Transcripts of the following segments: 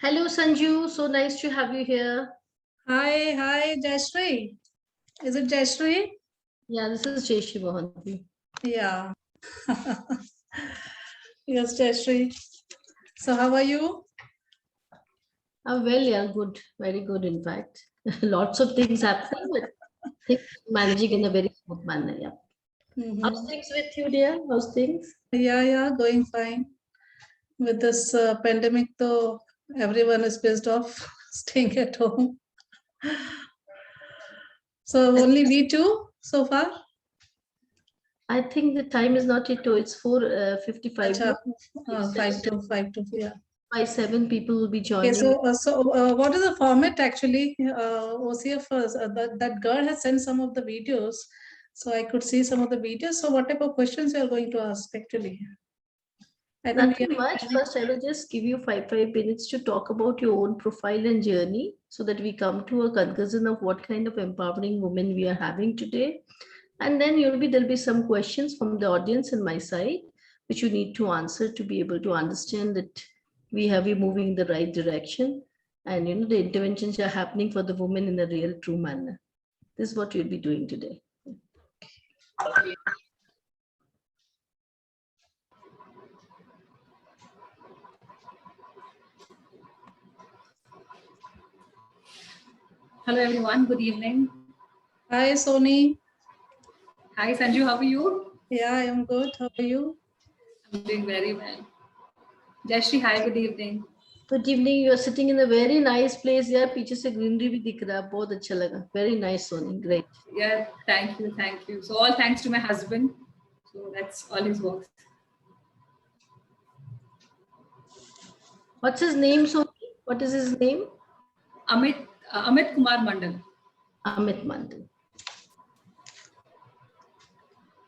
Hello, Sanju. So nice to have you here. Hi, Jayashree. Is it Jayashree? Yeah, this is Jayashree Mohanty. Yeah. Yes, Jayashree. So how are you? Well, yeah, good. Very good, in fact. Lots of things happening, but things managing in a very smooth manner. Yeah. How's Mhm. things with you, dear? How's things? Yeah, going fine. With this pandemic, though, everyone is pissed off staying at home. So only we two so far? I think the time is not yet. It's 4:55 Acha, now. It's five to, yeah. by 7 people will be Okay, joining. so what is the format actually? OCF, that girl has sent some of the videos, so I could see some of the videos. So what type of questions you are going to ask actually? I think we Nothing much. First, I will just give you five minutes to talk about your own profile and journey so that we come to a conclusion of what kind of empowering women we are having today. And then there'll be some questions from the audience and my side, which you need to answer to be able to understand that we have you moving in the right direction. And the interventions are happening for the women in a real true manner. This is what you'll be doing today. Hello everyone, good evening. Hi Sony. Hi Sanju, how are you? Yeah, I am good. How are you? I'm doing very well. Jayashree, hi, good evening. Good evening. You are sitting in a very nice place. यार पीछे से greenery भी दिख रहा है. बहुत अच्छा लगा. Very nice, Sony. Great. Yeah, thank you. So all thanks to my husband. So that's all his work. What's his name, Sony? What is his name? Amit Kumar Mandal. Amit Mandal.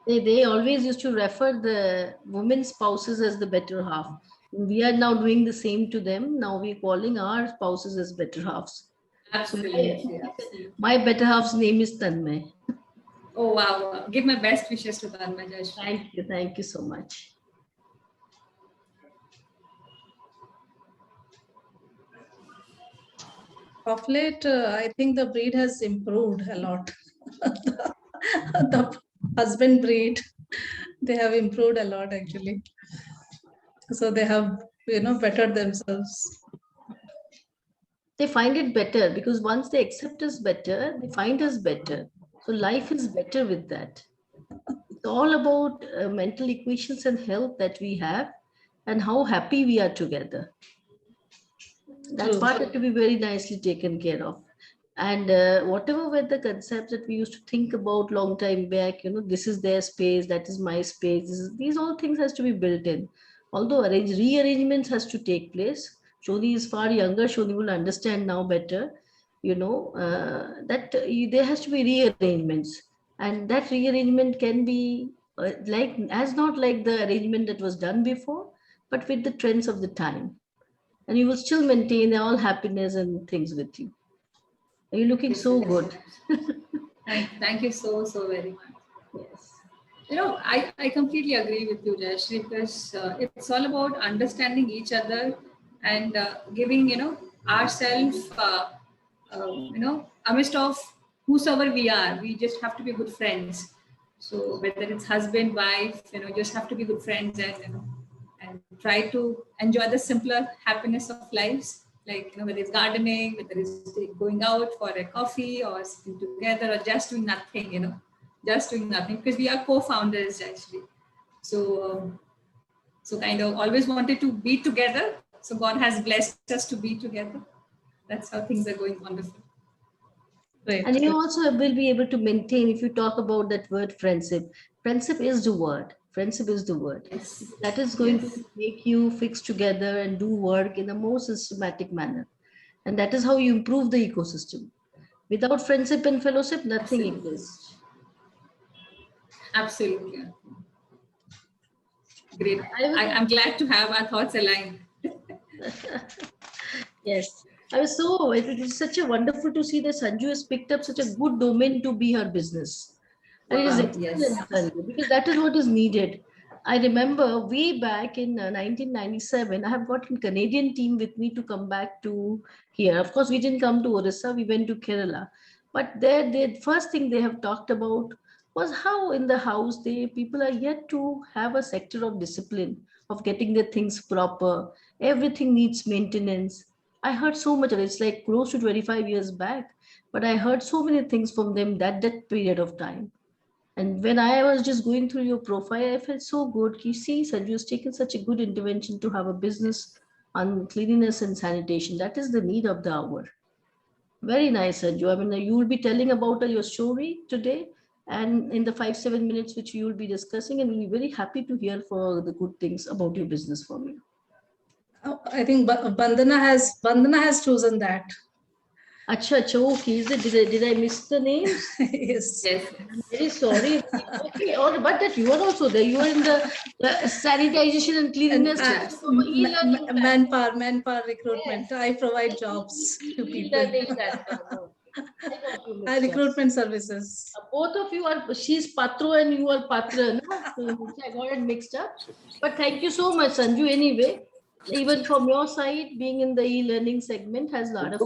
They always used to refer the women spouses as the better half. We are now doing the same to them. Now we're calling our spouses as better halves. Absolutely. My better half's name is Tanmay. Oh wow. Give my best wishes to Tanmay, Jayashree. Thank you so much. Of late, I think the breed has improved a lot. The husband breed, they have improved a lot actually. So they have, bettered themselves. They find it better because once they accept us better, they find us better. So life is better with that. It's all about mental equations and health that we have and how happy we are together. That True. part had to be very nicely taken care of. And whatever were the concepts that we used to think about long time back, this is their space, that is my space. These all things has to be built in. Although rearrangements has to take place. Shoni is far younger. Shoni will understand now better. That there has to be rearrangements, and that rearrangement can be not like the arrangement that was done before, but with the trends of the time, and you will still maintain all happiness and things with you. You're looking so good. Thank you so very much. Yes. I completely agree with you, Jayashree, because it's all about understanding each other and giving, ourselves, amidst of whosoever we are, we just have to be good friends. So whether it's husband, wife, just have to be good friends and try to enjoy the simpler happiness of lives. Like, whether it's gardening, whether it's going out for a coffee or sitting together or just doing nothing, just doing nothing, because we are co-founders actually. So kind of always wanted to be together. So God has blessed us to be together. That's how things are going wonderful. Great. And you also will be able to maintain, if you talk about that word friendship is the word. Friendship is the word. Yes. That is going to make you fix together and do work in a more systematic manner. And that is how you improve the ecosystem. Without friendship and fellowship, nothing exists. Absolutely. Great. I'm glad to have our thoughts aligned. Yes. It is such a wonderful to see that Sanju has picked up such a good domain to be her business. And it is excellent, Sanju, because that is what is needed. I remember way back in 1997, I have got a Canadian team with me to come back to here. Of course, we didn't come to Orissa, we went to Kerala. But there, the first thing they have talked about was how in the house people are yet to have a sector of discipline, of getting their things proper. Everything needs maintenance. I heard so much of it. It's like close to 25 years back, but I heard so many things from them that period of time. And when I was just going through your profile, I felt so good. You see, Sanju has taken such a good intervention to have a business on cleanliness and sanitation. That is the need of the hour. Very nice, Sanju. I mean, you will be telling about your story today and in the 5-7 minutes which you will be discussing, and we'll be very happy to hear for the good things about your business from you. I think Bandana has chosen that. Acha, okay. Did I miss the names? Yes. Yes. I'm very sorry. Okay, but that you are also there. You are in the sanitization and cleanliness. Manpower recruitment. I provide jobs to people. Recruitment services. Both of you are, she's Patro and you are Patra. No? I got it mixed up. But thank you so much, Sanju. Anyway, even from your side, being in the e-learning segment has a lot of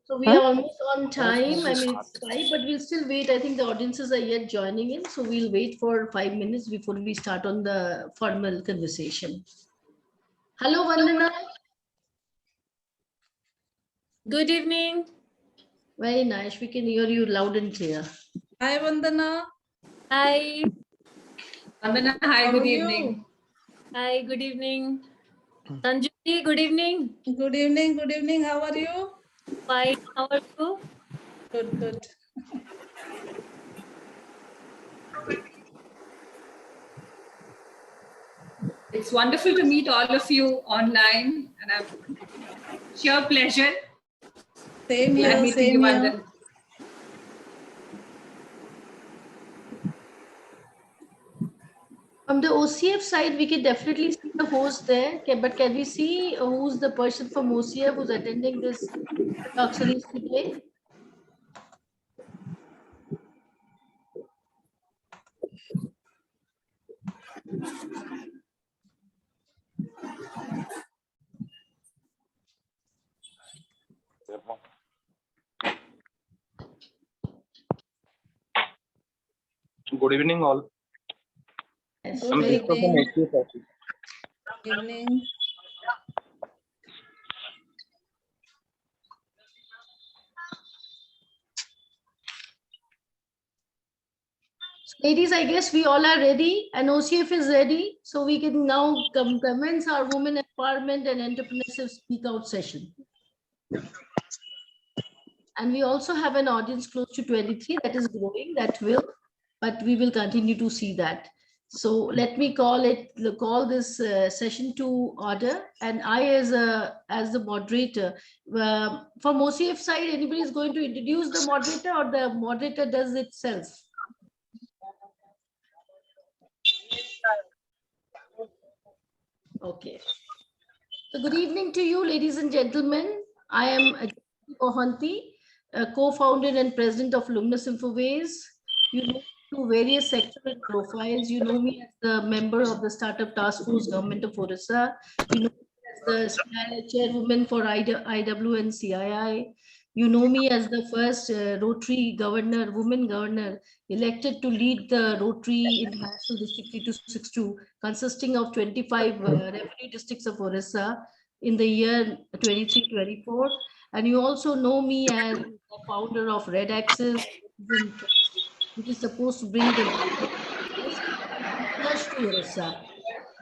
So we are almost on time. I mean, it's 5, but we'll still wait. I think the audiences are yet joining in. So we'll wait for 5 minutes before we start on the formal conversation. Hello, Vandana. Good evening. Very nice. We can hear you loud and clear. Hi, Vandana. Hi. Vandana, hi, How good are you? evening. Hi, good evening. Sanju, good evening. Good evening. Good evening. How are you? Fine. How are you? Good, good. It's wonderful to meet all of you online, and I'm sheer pleasure. Same Glad here, meeting same you, here. Vandana. From the OCF side, we can definitely see the host there. Okay, but can we see who's the person from OCF who's attending this talk series today? Good evening, all. Yes, Good I'm very Vishwa from evening. OCF office. Good evening. Ladies, I guess we all are ready and OCF is ready. So we can now commence our women empowerment and entrepreneurship speak out session. And we also have an audience close to 23 that is growing, but we will continue to see that. So let me call this session to order. And I as the moderator, from OCF side, anybody is going to introduce the moderator or the moderator does it itself? Okay. So good evening to you, ladies and gentlemen. I am Ajay Mohanty, co-founder and president of Luminous Infoways. You know me through various sectoral profiles. You know me as the member of the Startup Task Force, Government of Orissa. You know me as the chairwoman for IWNCII. You know me as the first Rotary governor, woman governor, elected to lead the Rotary International District 3262, consisting of 25 revenue districts of Orissa in the year 23-24. And you also know me as the founder of Red Axis, which is supposed to bring the research to Orissa.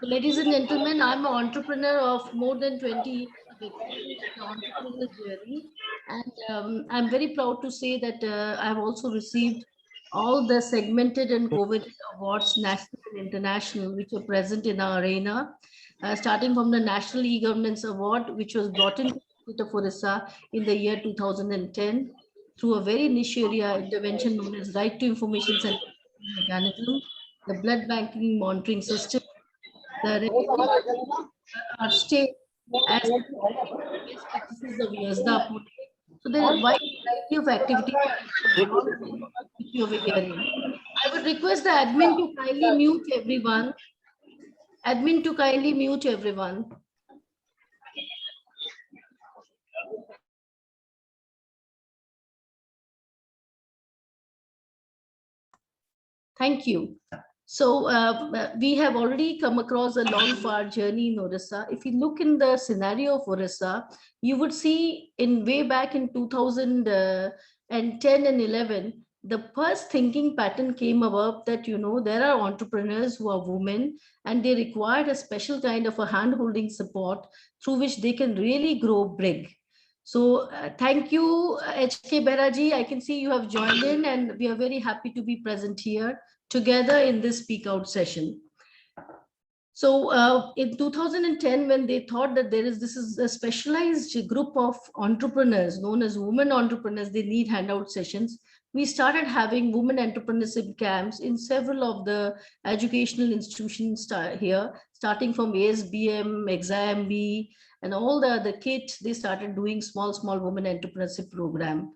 So, ladies and gentlemen, I'm an entrepreneur of more than 20 years of experience in the entrepreneurial journey. And I'm very proud to say that I've also received all the segmented and coveted awards, national and international, which are present in our arena, starting from the National E-Governance Award, which was brought into the state of Orissa in the year 2010 through a very niche area intervention known as Right to Information Center mechanism, the blood banking monitoring system, our state as best practices of YESDA. So there is a wide variety of activities which you're hearing. I would request the admin to kindly mute everyone. Admin to kindly mute everyone. Thank you. So we have already come across a long, far journey in Orissa. If you look in the scenario of Orissa, you would see in way back in 2010 and 11, the first thinking pattern came about that, you know, there are entrepreneurs who are women and they required a special kind of a hand-holding support through which they can really grow big. So thank you, H.K. Beraji. I can see you have joined in and we are very happy to be present here together in this Speak Out session. So in 2010, when they thought that this is a specialized group of entrepreneurs known as women entrepreneurs, they need handout sessions, we started having women entrepreneurship camps in several of the educational institutions here, starting from ASBM, ExamB, and all the other kids. They started doing small women entrepreneurship program.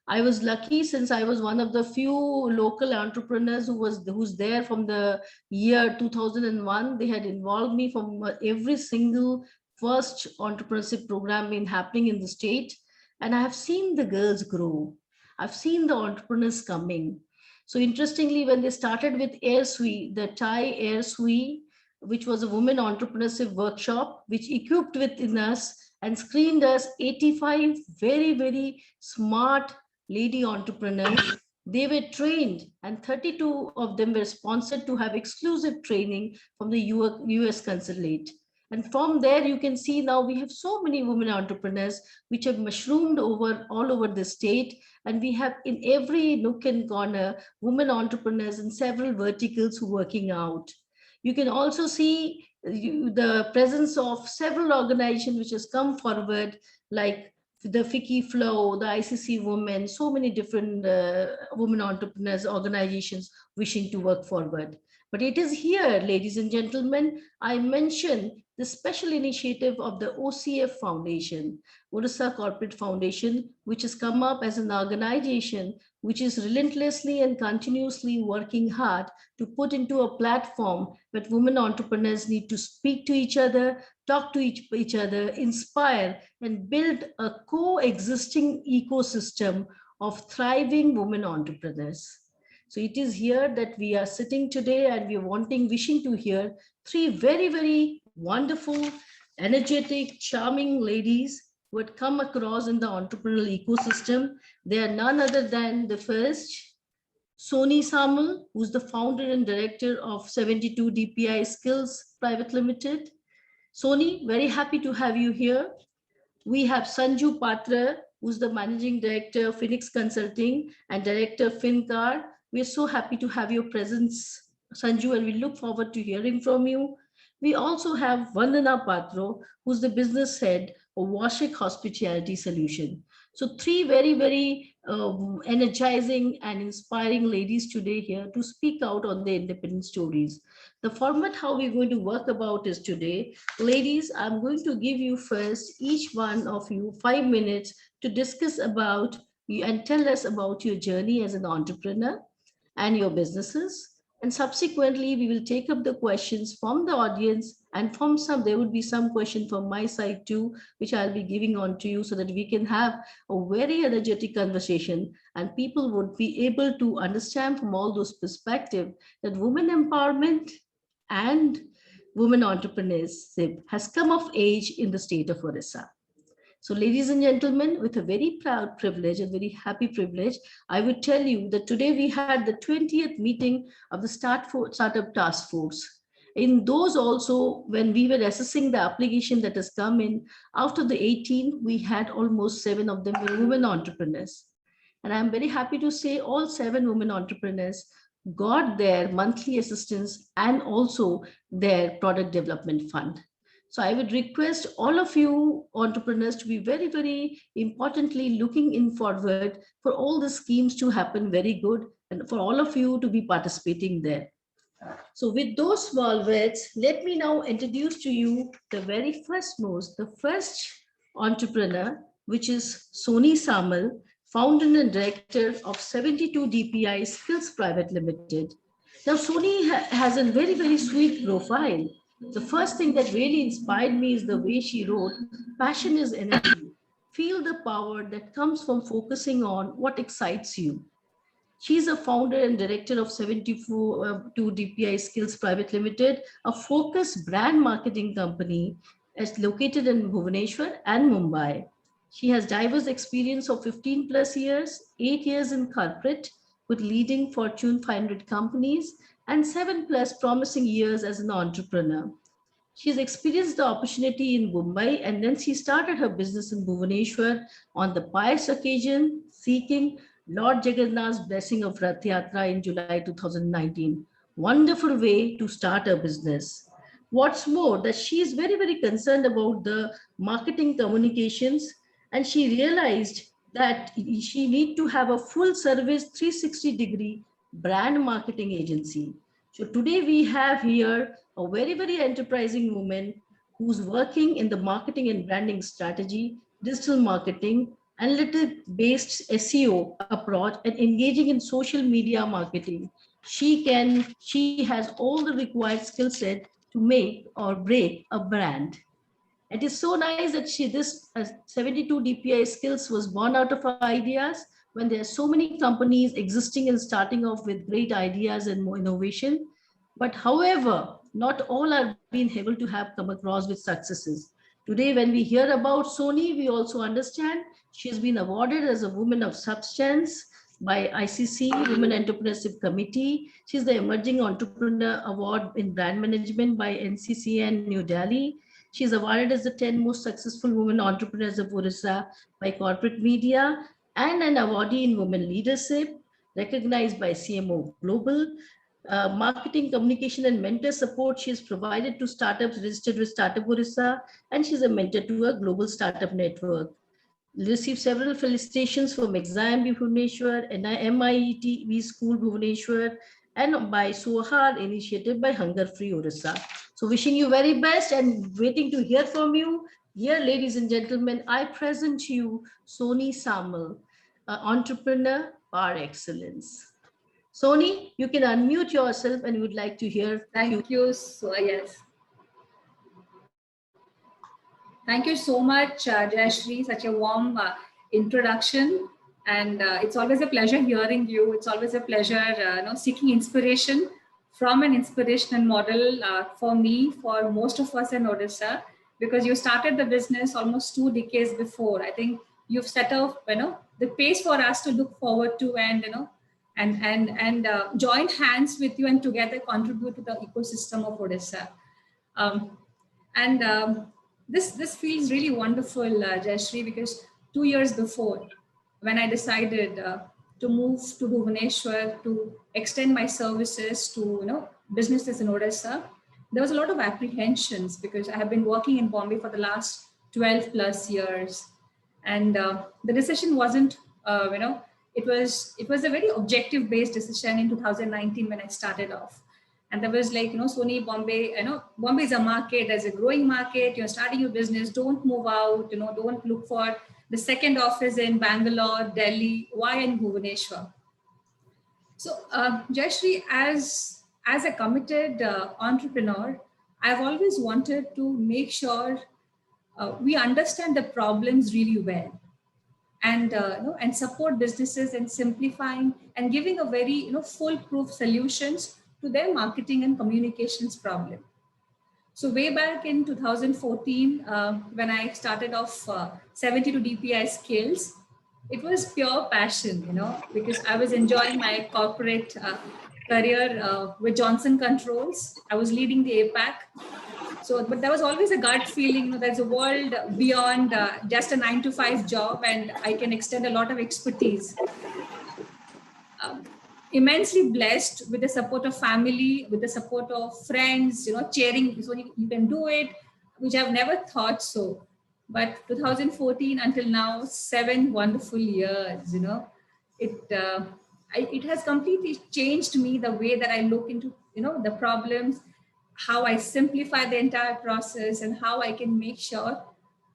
I was lucky since I was one of the few local entrepreneurs who's there from the year 2001. They had involved me from every single first entrepreneurship program happening in the state. And I have seen the girls grow. I've seen the entrepreneurs coming. So interestingly, when they started with AirSui, the Thai AirSui, which was a women entrepreneurship workshop, which equipped within us and screened us 85 very, very smart lady entrepreneurs. They were trained and 32 of them were sponsored to have exclusive training from the US consulate. And from there, you can see now we have so many women entrepreneurs which have mushroomed all over the state. And we have in every nook and corner, women entrepreneurs in several verticals who are working out. You can also see the presence of several organizations which has come forward, like the FICCI Flow, the ICC Women, so many different women entrepreneurs organizations wishing to work forward. But it is here, ladies and gentlemen, I mentioned the special initiative of the OCF Foundation, Orissa Corporate Foundation, which has come up as an organization which is relentlessly and continuously working hard to put into a platform that women entrepreneurs need to speak to each other, talk to each other, inspire, and build a coexisting ecosystem of thriving women entrepreneurs. So it is here that we are sitting today and we are wishing to hear three very, very wonderful, energetic, charming ladies who had come across in the entrepreneurial ecosystem. They are none other than the first, Soni Samal, who's the founder and director of 72 DPI Skills Private Limited. Soni, very happy to have you here. We have Sanju Patra, who's the managing director of Phoenix Consulting and director of FinCar. We're so happy to have your presence, Sanju, and we look forward to hearing from you. We also have Vandana Patro, who's the business head of Washik Hospitality Solution. So three very, very energizing and inspiring ladies today here to speak out on their independent stories. The format how we're going to work about is today. Ladies, I'm going to give you first, each one of you, 5 minutes to discuss about you and tell us about your journey as an entrepreneur and your businesses. And subsequently, we will take up the questions from the audience, and from there would be some question from my side too, which I'll be giving on to you so that we can have a very energetic conversation and people would be able to understand from all those perspectives that women empowerment and women entrepreneurship has come of age in the state of Orissa. So ladies and gentlemen, with a very proud privilege, a very happy privilege, I would tell you that today we had the 20th meeting of the Startup Task Force. In those also, when we were assessing the application that has come in, out of the 18, we had almost 7 of them were women entrepreneurs. And I'm very happy to say all 7 women entrepreneurs got their monthly assistance and also their product development fund. So I would request all of you entrepreneurs to be very, very importantly looking in forward for all the schemes to happen very good and for all of you to be participating there. So with those small words, let me now introduce to you the very first entrepreneur, which is Soni Samal, founder and director of 72 DPI Skills Private Limited. Now, Soni has a very, very sweet profile. The first thing that really inspired me is the way she wrote, passion is energy. Feel the power that comes from focusing on what excites you. She's a founder and director of 72 DPI Skills Private Limited, a focused brand marketing company that's located in Bhubaneswar and Mumbai. She has diverse experience of 15 plus years, 8 years in corporate with leading Fortune 500 companies, and 7 plus promising years as an entrepreneur. She's experienced the opportunity in Mumbai and then she started her business in Bhubaneswar on the pious occasion, seeking Lord Jagannath's blessing of Rath Yatra in July 2019. Wonderful way to start a business. What's more, that she is very, very concerned about the marketing communications, and she realized that she need to have a full service 360-degree brand marketing agency. So today we have here a very, very enterprising woman who's working in the marketing and branding strategy, digital marketing, analytic-based SEO approach, and engaging in social media marketing. She has all the required skill set to make or break a brand. It is so nice that this 72 DPI skills was born out of her ideas when there are so many companies existing and starting off with great ideas and more innovation. But however, not all are being able to have come across with successes. Today, when we hear about Soni, we also understand she has been awarded as a Woman of Substance by ICC Women Entrepreneurship Committee. She's the Emerging Entrepreneur Award in Brand Management by NCCN New Delhi. She is awarded as the 10 most successful women entrepreneurs of Orissa by corporate media and an awardee in women leadership, recognized by CMO Global. Marketing, communication, and mentor support she has provided to startups registered with Startup Orissa, and she's a mentor to a global startup network. Received several felicitations from Exam Bhubaneswar and MIET School Bhubaneswar and by Sohar initiative by Hunger Free Orissa. So wishing you very best and waiting to hear from you. Here, ladies and gentlemen, I present to you Soni Samal, entrepreneur par excellence. Soni, you can unmute yourself and we would like to hear. Thank you. So, yes. Thank you so much, Jayashree, such a warm introduction. And it's always a pleasure hearing you. It's always a pleasure seeking inspiration from an inspirational model for me, for most of us in Odisha, because you started the business almost 2 decades before. I think you've set up, the pace for us to look forward to and, and join hands with you and together contribute to the ecosystem of Odisha. This feels really wonderful, Jayashree, because 2 years before, when I decided to move to Bhubaneswar to extend my services to businesses in Odisha, there was a lot of apprehensions because I have been working in Bombay for the last 12 plus years, and the decision wasn't it was a very objective based decision in 2019 when I started off. And there was like, Soni, Bombay, Bombay is a market, there's a growing market, you're starting your business, don't move out, don't look for the second office in Bangalore, Delhi, why in Bhubaneswar? So Jayashree, as a committed entrepreneur, I've always wanted to make sure we understand the problems really well and, and support businesses in simplifying and giving a very, foolproof solutions to their marketing and communications problem. So way back in 2014, when I started off 72 DPI skills, it was pure passion, because I was enjoying my corporate career with Johnson Controls. I was leading the APAC. So, but there was always a gut feeling, there's a world beyond just a 9-to-5 job, and I can extend a lot of expertise. Immensely blessed with the support of family, with the support of friends, cheering, so you can do it, which I've never thought so. But 2014 until now, 7 wonderful years, it has completely changed me, the way that I look into, the problems, how I simplify the entire process, and how I can make sure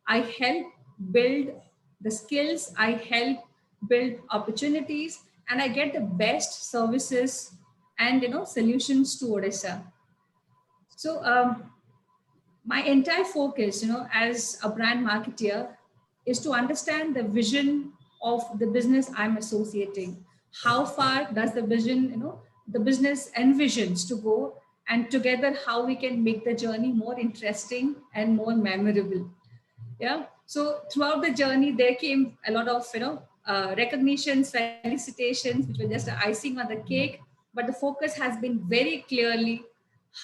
I help build the skills, I help build opportunities, and I get the best services and solutions to Odisha. So my entire focus, as a brand marketer, is to understand the vision of the business I'm associating. How far does the vision, the business envisions to go, and together how we can make the journey more interesting and more memorable. Yeah. So throughout the journey, there came a lot of recognitions, felicitations, which were just the icing on the cake. But the focus has been very clearly: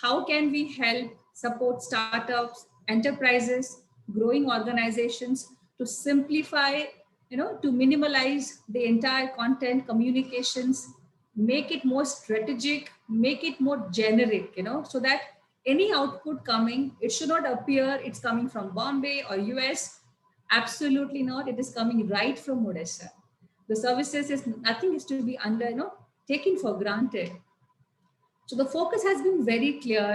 how can we help support startups, enterprises, growing organizations to simplify, to minimalize the entire content communications, make it more strategic, make it more generic, so that any output coming, it should not appear it's coming from Bombay or US. Absolutely not. It is coming right from Odisha. The services is nothing is to be under, taken for granted. So the focus has been very clear,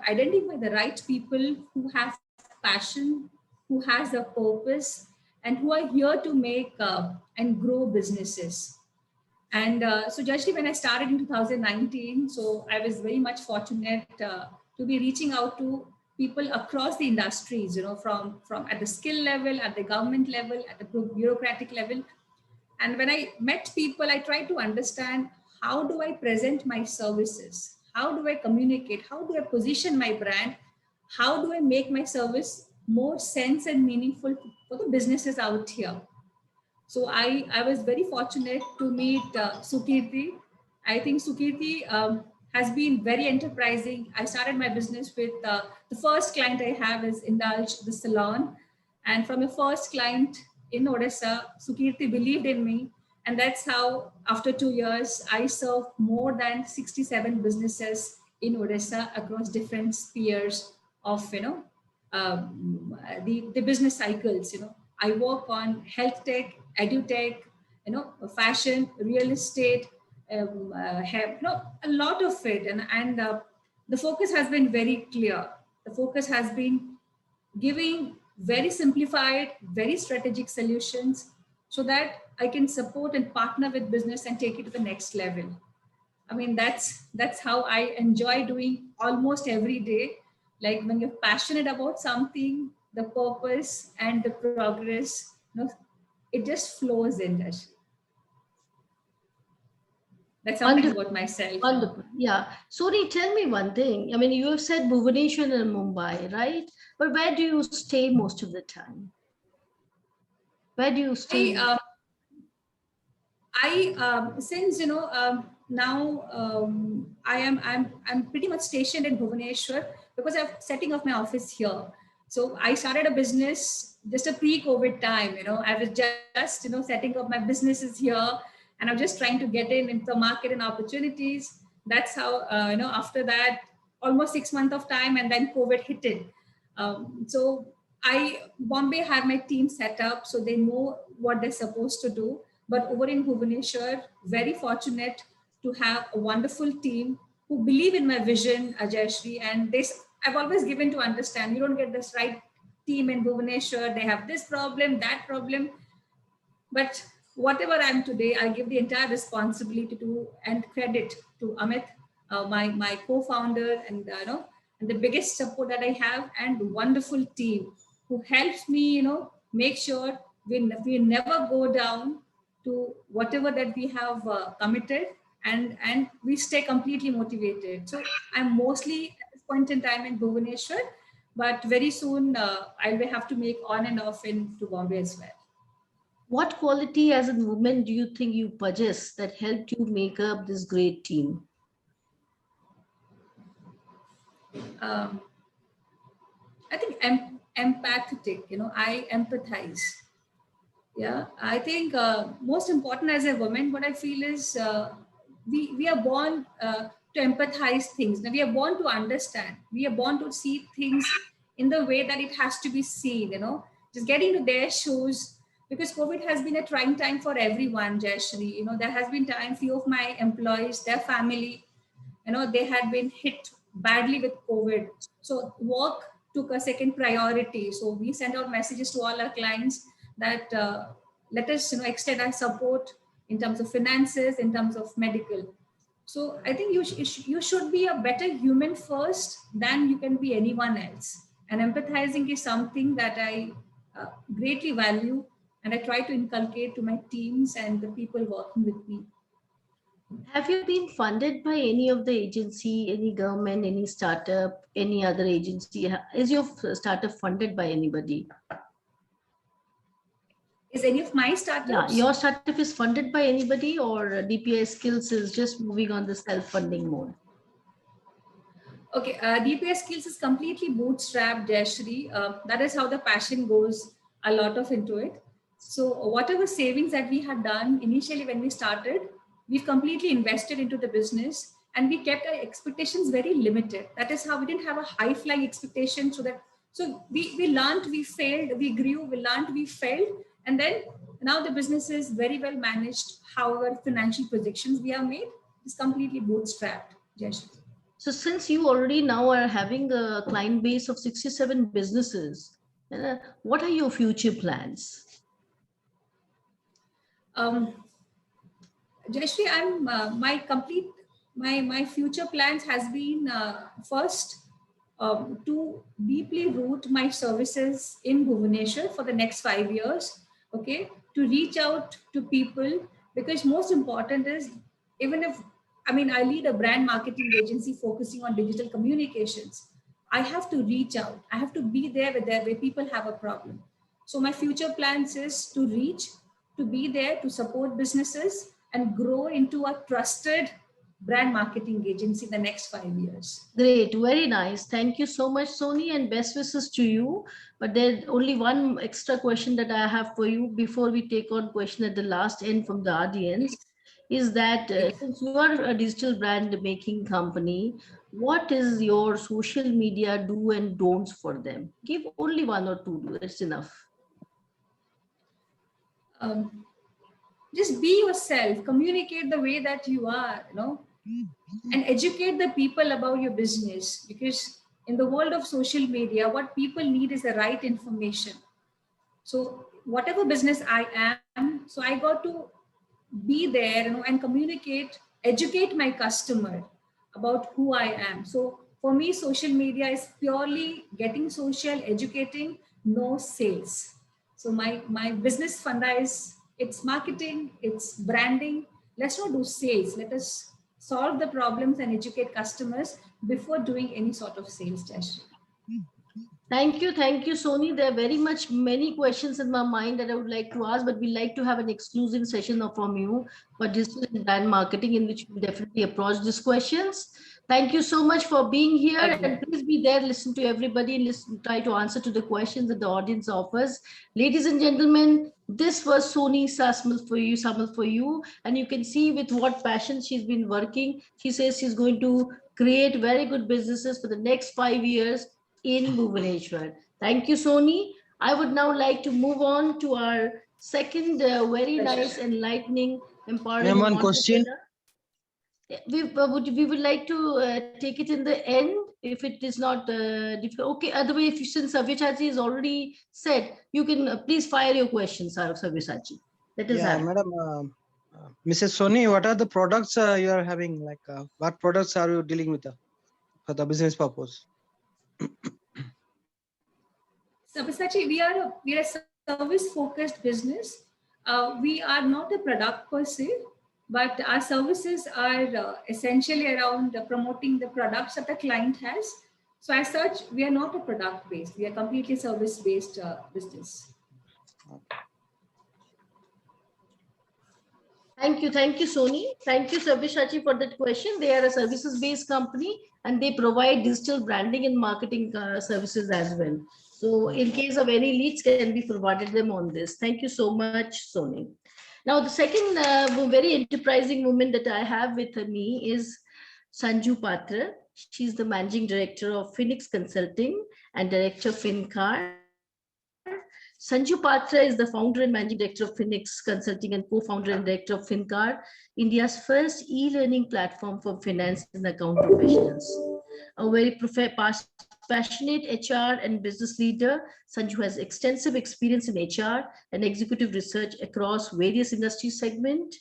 identify the right people who have passion, who has a purpose, and who are here to make and grow businesses. And so Jashri, when I started in 2019, so I was very much fortunate to be reaching out to people across the industries, from at the skill level, at the government level, at the bureaucratic level. And when I met people, I tried to understand, how do I present my services? How do I communicate? How do I position my brand? How do I make my service more sense and meaningful for the businesses out here? So I was very fortunate to meet Sukirti. I think Sukirti has been very enterprising. I started my business with the first client I have is Indulge the Salon. And from the first client in Odisha, Sukirti believed in me. And that's how, after 2 years, I serve more than 67 businesses in Odisha across different spheres of, the business cycles. I work on health tech, edutech, fashion, real estate, have a lot of it, and the focus has been very clear. The focus has been giving very simplified, very strategic solutions, so that I can support and partner with business and take it to the next level. I mean, that's how I enjoy doing almost every day. Like when you're passionate about something, the purpose and the progress, it just flows in. Actually. That's something Wonderful. about myself. Wonderful. Yeah. Suri, tell me one thing. I mean, you have said Bhubaneswar and Mumbai, right? But where do you stay most of the time? Where do you stay? Since now I'm pretty much stationed in Bhubaneswar because I'm setting up my office here. So I started a business just a pre-COVID time. I was just setting up my businesses here, and I'm just trying to get into the market and opportunities. That's how after that, almost 6 months of time, and then COVID hit it. So Bombay had my team set up, so they know what they're supposed to do. But over in Bhubaneswar, very fortunate to have a wonderful team who believe in my vision, Ajayshri. And I've always given to understand, you don't get this right team in Bhubaneswar. They have this problem, that problem. But whatever I'm today, I give the entire responsibility to and credit to Amit, my co-founder, and and the biggest support that I have, and wonderful team who helps me, make sure we never go down to whatever that we have committed, and we stay completely motivated. So I'm mostly at this point in time in Bhubaneswar, but very soon I'll have to make on and off into Bombay as well. What quality as a woman do you think you possess that helped you make up this great team? I think empathetic, I empathize. Yeah, I think most important as a woman, what I feel is we are born to empathize things. Now, we are born to understand. We are born to see things in the way that it has to be seen, just getting to their shoes, because COVID has been a trying time for everyone, Jayashri. There has been time, few of my employees, their family, they had been hit badly with COVID. So work took a second priority. So we sent out messages to all our clients that let us extend our support in terms of finances, in terms of medical. So I think you should be a better human first than you can be anyone else. And empathizing is something that I greatly value, and I try to inculcate to my teams and the people working with me. Have you been funded by any of the agency, any government, any startup, any other agency? Is your startup funded by anybody? Is any of my startups? Yeah, your startup is funded by anybody, or DPI Skills is just moving on the self-funding mode? Okay, DPI Skills is completely bootstrapped, Jayashree. That is how the passion goes a lot of into it. So whatever savings that we had done initially when we started, we've completely invested into the business, and we kept our expectations very limited. That is how we didn't have a high flying expectation. So we learned, we failed, we grew, we learned, we failed. And then now the business is very well managed. However, financial projections we have made is completely bootstrapped, Jayashree. So since you already now are having a client base of 67 businesses, what are your future plans? Jayashree, I'm my future plans has been first to deeply root my services in Bhubaneswar for the next 5 years. Okay, to reach out to people, because most important is, even if I lead a brand marketing agency focusing on digital communications, I have to reach out. I have to be there where people have a problem. So my future plans is to reach, to be there, to support businesses and grow into a trusted brand marketing agency in the next 5 years. Great, very nice. Thank you so much, Soni, and best wishes to you. But there's only one extra question that I have for you before we take on question at the last end from the audience, is that since you are a digital brand making company, what is your social media do and don'ts for them? Give only one or two, that's enough. Just be yourself, communicate the way that you are, and educate the people about your business, because in the world of social media, what people need is the right information. So whatever business I am, so I got to be there, and communicate, educate my customer about who I am. So for me, social media is purely getting social, educating, no sales. So my business funda is, it's marketing, it's branding. Let's not do sales. Let us solve the problems and educate customers before doing any sort of sales, Jayashree. Thank you, Soni. There are very much many questions in my mind that I would like to ask, but we'd like to have an exclusive session from you for digital and brand marketing, in which we definitely approach these questions. Thank you so much for being here, and please be there, listen to everybody, listen, try to answer to the questions that the audience offers. Ladies and gentlemen, this was Soni Samal for you, and you can see with what passion she's been working. She says she's going to create very good businesses for the next 5 years in Bhubaneswar. Thank you, Soni. I would now like to move on to our second very nice, enlightening, empowering. One question. We would like to take it in the end if it is not difficult. Okay, otherwise, since Sabyasachi has already said, you can please fire your questions, Sabyasachi. That is Madam, Mrs. Soni, what are the products you are having? Like, what products are you dealing with for the business purpose? Sabyasachi, we are a service-focused business. We are not a product per se, but our services are essentially around promoting the products that the client has. So as such, we are not a product-based. We are completely service-based business. Thank you, Soni. Thank you, Sabyasachi, for that question. They are a services-based company, and they provide digital branding and marketing services as well. So in case of any leads, can be provided them on this. Thank you so much, Soni. Now, the second very enterprising woman that I have with me is Sanju Patra. She's the Managing Director of Phoenix Consulting and Director of FinCar. Sanju Patra is the founder and Managing Director of Phoenix Consulting and co-founder and Director of FinCar, India's first e-learning platform for finance and account professionals. A very past passionate HR and business leader. Sanju has extensive experience in HR and executive research across various industry segments.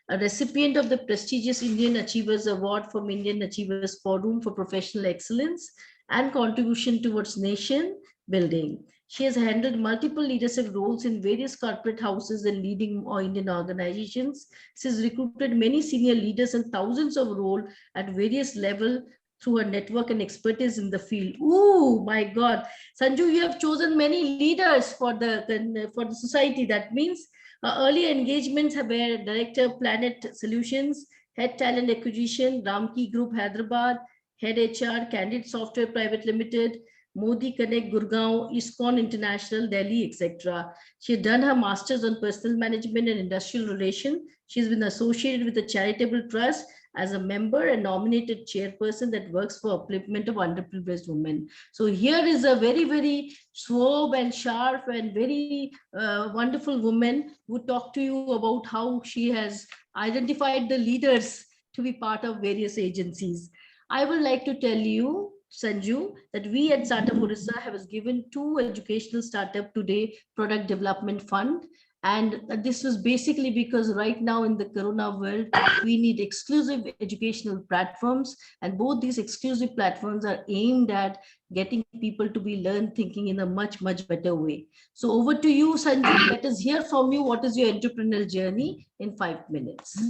A recipient of the prestigious Indian Achievers Award from Indian Achievers Forum for Professional Excellence and contribution towards nation building. She has handled multiple leadership roles in various corporate houses and leading Indian organizations. She has recruited many senior leaders and thousands of roles at various levels through her network and expertise in the field. Ooh, my God. Sanju, you have chosen many leaders for the society. That means early engagements have been Director Planet Solutions, Head Talent Acquisition, Ramki Group Hyderabad, Head HR, Candid Software Private Limited, Modi Connect Gurgaon, ISKCON International, Delhi, etc. She has done her master's on personal management and industrial relation. She's been associated with the charitable trust as a member and nominated chairperson that works for upliftment of underprivileged women. So here is a very, very suave and sharp and very wonderful woman who talk to you about how she has identified the leaders to be part of various agencies. I would like to tell you, Sanju, that we at Startup Orissa have given 2 educational startup today product development fund. And this was basically because right now in the Corona world, we need exclusive educational platforms. And both these exclusive platforms are aimed at getting people to be learn thinking in a much, much better way. So over to you, Sanju. Let us hear from you. What is your entrepreneurial journey in 5 minutes?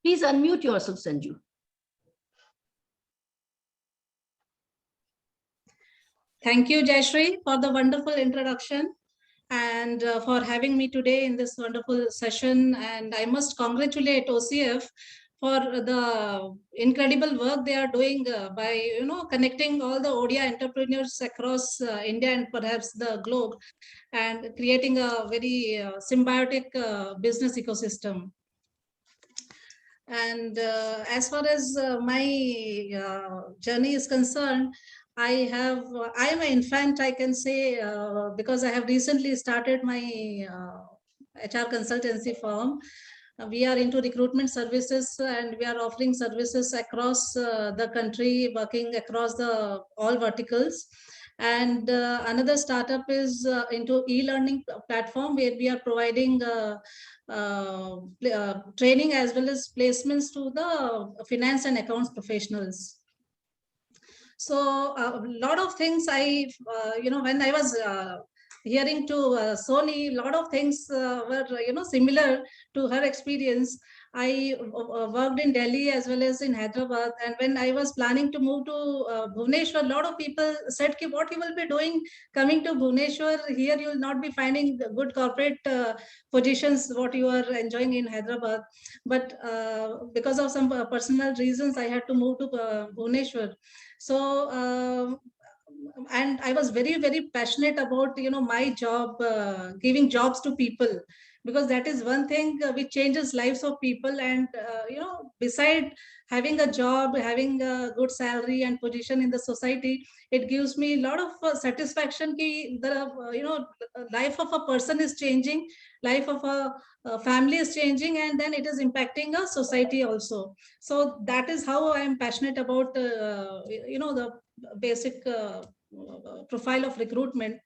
Please unmute yourself, Sanju. Thank you, Jayashree, for the wonderful introduction and for having me today in this wonderful session. And I must congratulate OCF for the incredible work they are doing by connecting all the ODI entrepreneurs across India and perhaps the globe, and creating a very symbiotic business ecosystem. And as far as my journey is concerned, I am an infant, I can say, because I have recently started my HR consultancy firm. We are into recruitment services, and we are offering services across the country, working across the all verticals. And another startup is into e-learning platform, where we are providing training as well as placements to the finance and accounts professionals. So a lot of things when I was hearing to Sony, a lot of things were similar to her experience. I worked in Delhi as well as in Hyderabad, and when I was planning to move to Bhubaneswar, a lot of people said, what you will be doing coming to Bhubaneswar? Here you will not be finding good corporate positions, what you are enjoying in Hyderabad. But because of some personal reasons, I had to move to Bhubaneswar. So and I was very, very passionate about my job, giving jobs to people, because that is one thing which changes lives of people. And beside having a job, having a good salary and position in the society, it gives me a lot of satisfaction ki the life of a person is changing, life of a family is changing, and then it is impacting a society also. So that is how I am passionate about the basic profile of recruitment.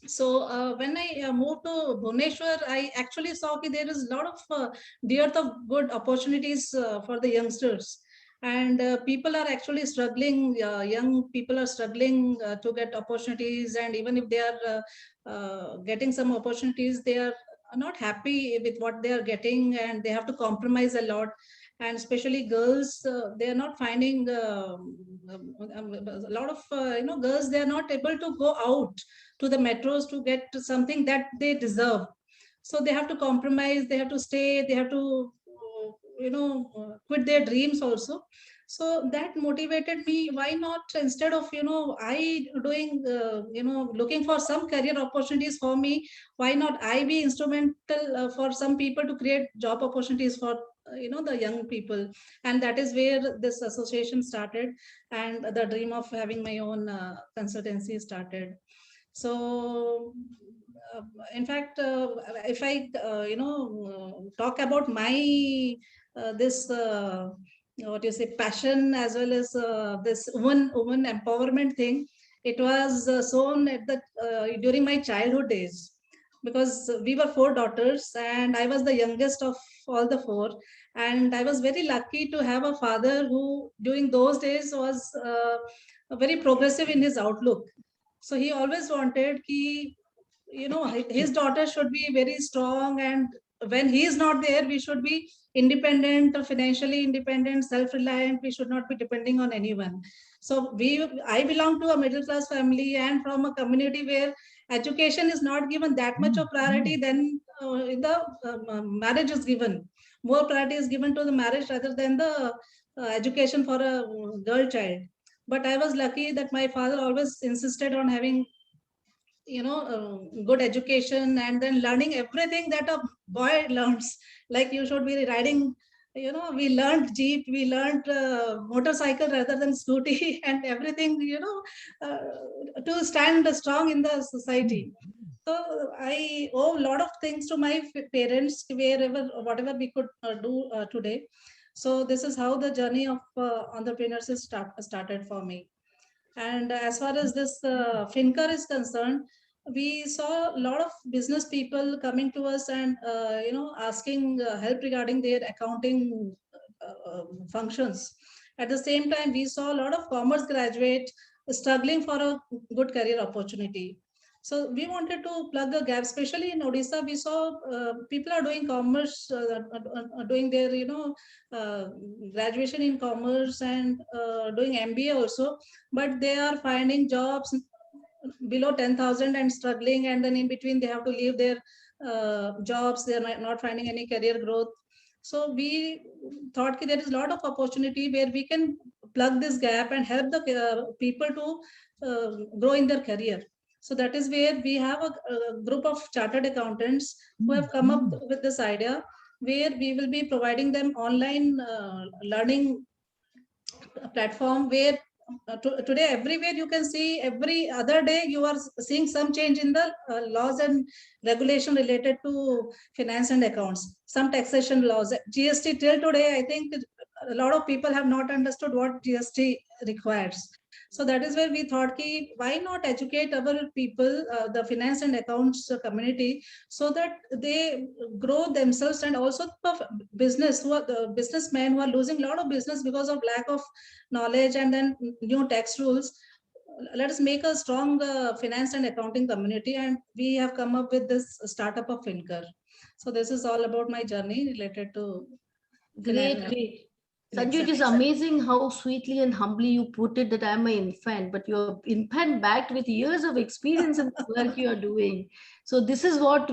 So when I moved to Bhubaneswar, I actually saw that there is a lot of dearth of good opportunities for the youngsters. And people are actually struggling, young people are struggling to get opportunities. And even if they are getting some opportunities, they are not happy with what they are getting, and they have to compromise a lot. And especially girls, they are not finding a lot of girls, they are not able to go out to the metros to get something that they deserve. So they have to compromise, they have to stay, they have to quit their dreams also. So that motivated me. Why not, instead of I doing looking for some career opportunities for me, why not I be instrumental for some people to create job opportunities for the young people? And that is where this association started, and the dream of having my own consultancy started. So in fact, if I talk about my this what you say, passion, as well as this woman empowerment thing. It was sown at the during my childhood days, because we were 4 daughters and I was the youngest of all the 4. And I was very lucky to have a father who during those days was very progressive in his outlook. So he always wanted ki, his daughter should be very strong, and when he is not there, we should be independent, financially independent, self-reliant. We should not be depending on anyone. So I belong to a middle class family and from a community where education is not given that much of priority. Then in the marriage is given, more priority is given to the marriage rather than the education for a girl child. But I was lucky that my father always insisted on having good education, and then learning everything that a boy learns. Like you should be riding, we learned jeep, we learned motorcycle rather than scooty, and everything, to stand strong in the society. So I owe a lot of things to my parents, wherever, whatever we could do today. So this is how the journey of entrepreneurship started for me. And as far as this Fincur is concerned, we saw a lot of business people coming to us and asking help regarding their accounting functions. At the same time, we saw a lot of commerce graduates struggling for a good career opportunity. So we wanted to plug a gap, especially in Odisha. We saw people are doing commerce, doing their graduation in commerce and doing MBA also, but they are finding jobs below 10,000 and struggling, and then in between they have to leave their jobs. They are not finding any career growth. So we thought that there is a lot of opportunity where we can plug this gap and help the people to grow in their career. So that is where we have a group of chartered accountants who have come up with this idea, where we will be providing them online learning platform, where today everywhere you can see, every other day you are seeing some change in the laws and regulation related to finance and accounts, some taxation laws, GST. Till today, I think a lot of people have not understood what GST requires. So that is where we thought, why not educate our people, the finance and accounts community, so that they grow themselves, and also the business, who are the businessmen who are losing a lot of business because of lack of knowledge and then new tax rules. Let us make a strong finance and accounting community, and we have come up with this startup of Fincur. So this is all about my journey related to Great. Sanju, it is amazing how sweetly and humbly you put it that I'm an infant, but you're infant backed with years of experience in the work you are doing. So this is what,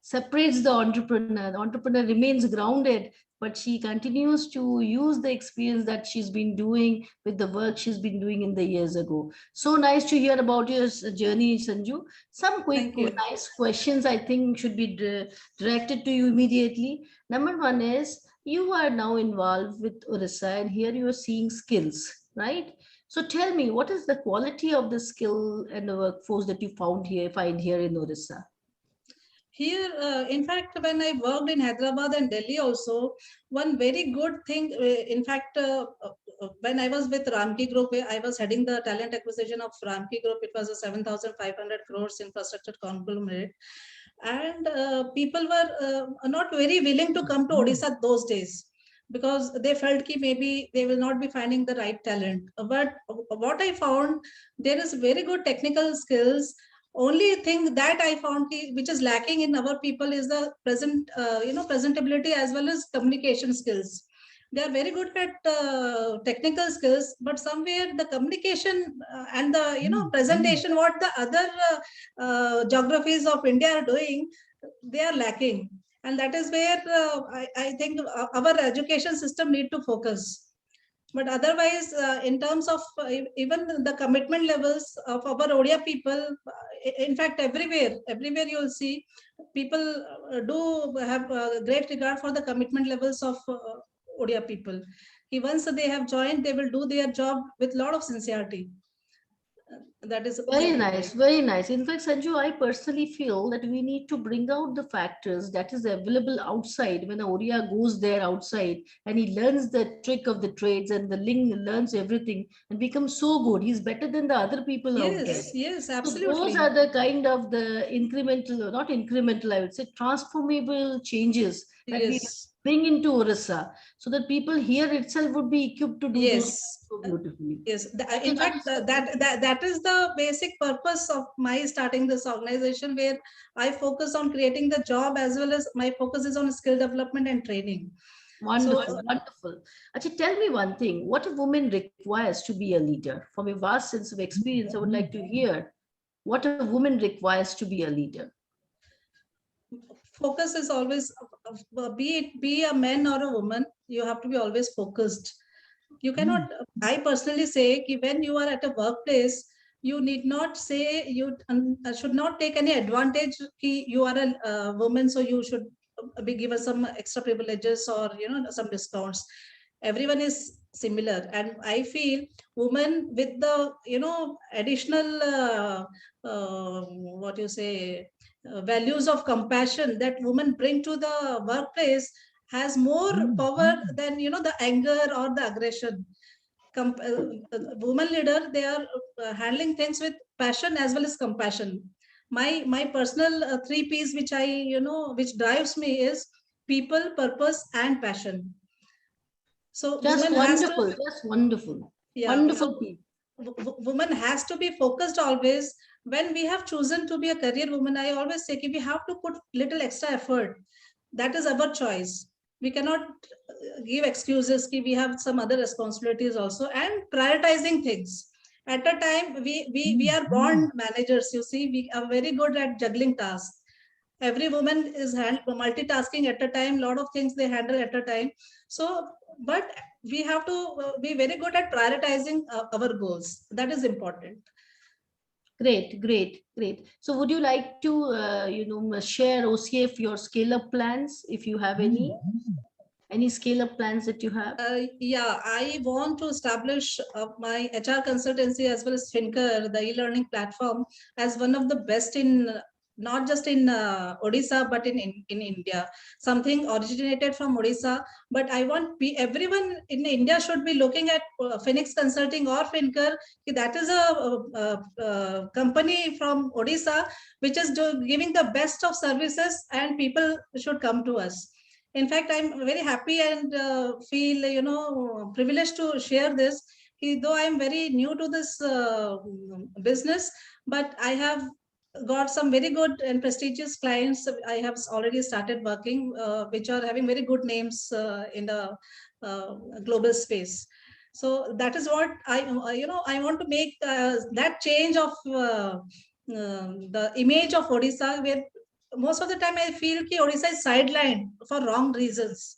separates the entrepreneur. The entrepreneur remains grounded, but she continues to use the experience that she's been doing with the work she's been doing in the years ago. So nice to hear about your journey, Sanju. Some quick, nice questions I think should be directed to you immediately. Number one is, you are now involved with Orissa, and here you are seeing skills, right? So tell me, what is the quality of the skill and the workforce that you find here in Orissa? Here, in fact, when I worked in Hyderabad and Delhi also, one very good thing, in fact, when I was with Ramki Group, I was heading the talent acquisition of Ramki Group. It was a 7,500 crores infrastructure conglomerate. And people were not very willing to come to Odisha those days, because they felt that maybe they will not be finding the right talent. But what I found, there is very good technical skills. Only thing that I found which is lacking in our people is the presentability as well as communication skills. They are very good at technical skills, but somewhere the communication and the presentation, what the other geographies of India are doing, they are lacking. And that is where I think our education system need to focus. But otherwise, in terms of even the commitment levels of our Odia people, in fact, everywhere you'll see people do have great regard for the commitment levels of Odia people. Once they have joined, they will do their job with a lot of sincerity. That is Very yeah. nice, very nice. In fact, Sanju, I personally feel that we need to bring out the factors that is available outside. When a Oriya goes there outside and he learns the trick of the trades and the Ling learns everything and becomes so good, he's better than the other people out there. Yes, So those absolutely. are the kind of the incremental, not incremental, I would say, transformable changes that we Yes, bring into Orissa, so that people here itself would be equipped to do those yes. so beautifully. Yes, Okay, in that fact, is so that is the basic purpose of my starting this organization, where I focus on creating the job, as well as my focus is on skill development and training. wonderful, wonderful. Actually, tell me one thing. What a woman requires to be a leader? From a vast sense of experience, I would like to hear what a woman requires to be a leader. Focus is always, be a man or a woman, you have to be always focused. You cannot, I personally say, ki when you are at a workplace, you need not say, you should not take any advantage ki you are a woman, so you should be given some extra privileges or some discounts. Everyone is similar, and I feel women with the additional what you say values of compassion that women bring to the workplace has more power than the anger or the aggression. Women leader, they are handling things with passion as well as compassion. My personal 3 P's, which I which drives me, is people, purpose, and passion. So Just woman has wonderful, to, just wonderful. yeah, Wonderful so people. woman has to be focused always. When we have chosen to be a career woman, I always say we have to put little extra effort. That is our choice. We cannot give excuses ki we have some other responsibilities also, and prioritizing things. At a time, we are born managers, you see, we are very good at juggling tasks. Every woman is multitasking at a time, lot of things they handle at a time. So but we have to be very good at prioritizing our goals. That is important. Great, great, great. So would you like to, share OCF your scale up plans, if you have any scale up plans that you have? Yeah, I want to establish my HR consultancy as well as Finker, the e-learning platform, as one of the best in not just in Odisha, but in India. Something originated from Odisha, but I want everyone in India should be looking at Phoenix Consulting or Finker. That is a company from Odisha which is giving the best of services, and people should come to us. In fact, I'm very happy and feel privileged to share this. Though I'm very new to this business, but I have got some very good and prestigious clients. I have already started working, which are having very good names in the global space. So that is what I want to make that change of the image of Odisha, where most of the time I feel ki Odisha is sidelined for wrong reasons.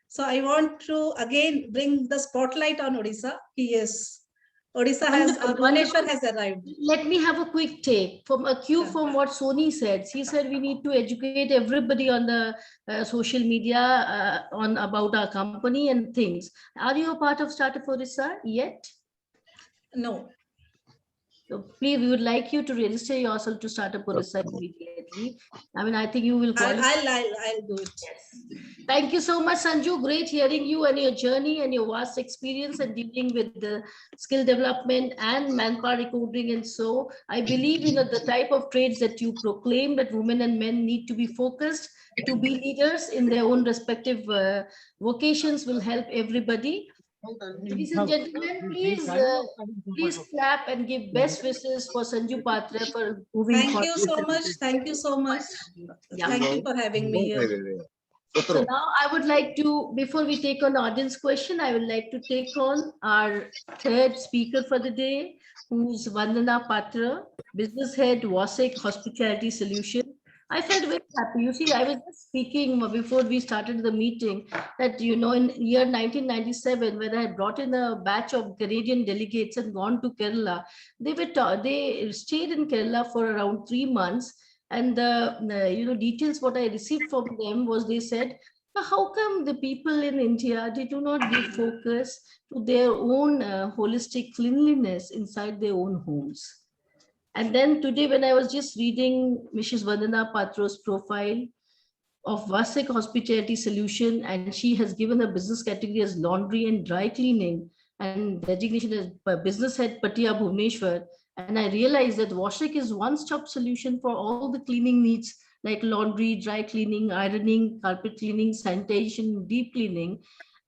So I want to again bring the spotlight on Odisha. Yes, Odisha has, Wonderful, Bhubaneswar wonderful. has arrived. Let me have a quick take from a cue Yeah. from what Sony said. She said we need to educate everybody on the social media on about our company and things. Are you a part of Startup Orissa yet? No. So please, we would like you to register yourself to Startup Orissa immediately. I mean, I think you will qualify. I'll do it. Yes. Thank you so much, Sanju. Great hearing you and your journey and your vast experience and dealing with the skill development and manpower recruiting. And so I believe the type of trades that you proclaim, that women and men need to be focused to be leaders in their own respective vocations, will help everybody. Ladies and gentlemen, please clap and give best wishes for Sanju Patra for moving Thank forward. you so much. Thank you so much. Yeah. Thank you for having me here. So now I would like to, before we take on audience question, I would like to take on our third speaker for the day, who's Vandana Patra, business head, Wasik Hospitality Solution. I felt very happy. You see, I was just speaking before we started the meeting that, in year 1997, when I had brought in a batch of Canadian delegates and gone to Kerala, they stayed in Kerala for around 3 months. And the details what I received from them was, they said But how come the people in India, they do not give focus to their own holistic cleanliness inside their own homes? And then today, when I was just reading Mrs. Vandana Patro's profile of Vasek Hospitality Solution, and she has given her business category as laundry and dry cleaning, and designation as business head Patia Bhubaneswar. And I realized that Washik is one-stop solution for all the cleaning needs like laundry, dry cleaning, ironing, carpet cleaning, sanitation, deep cleaning.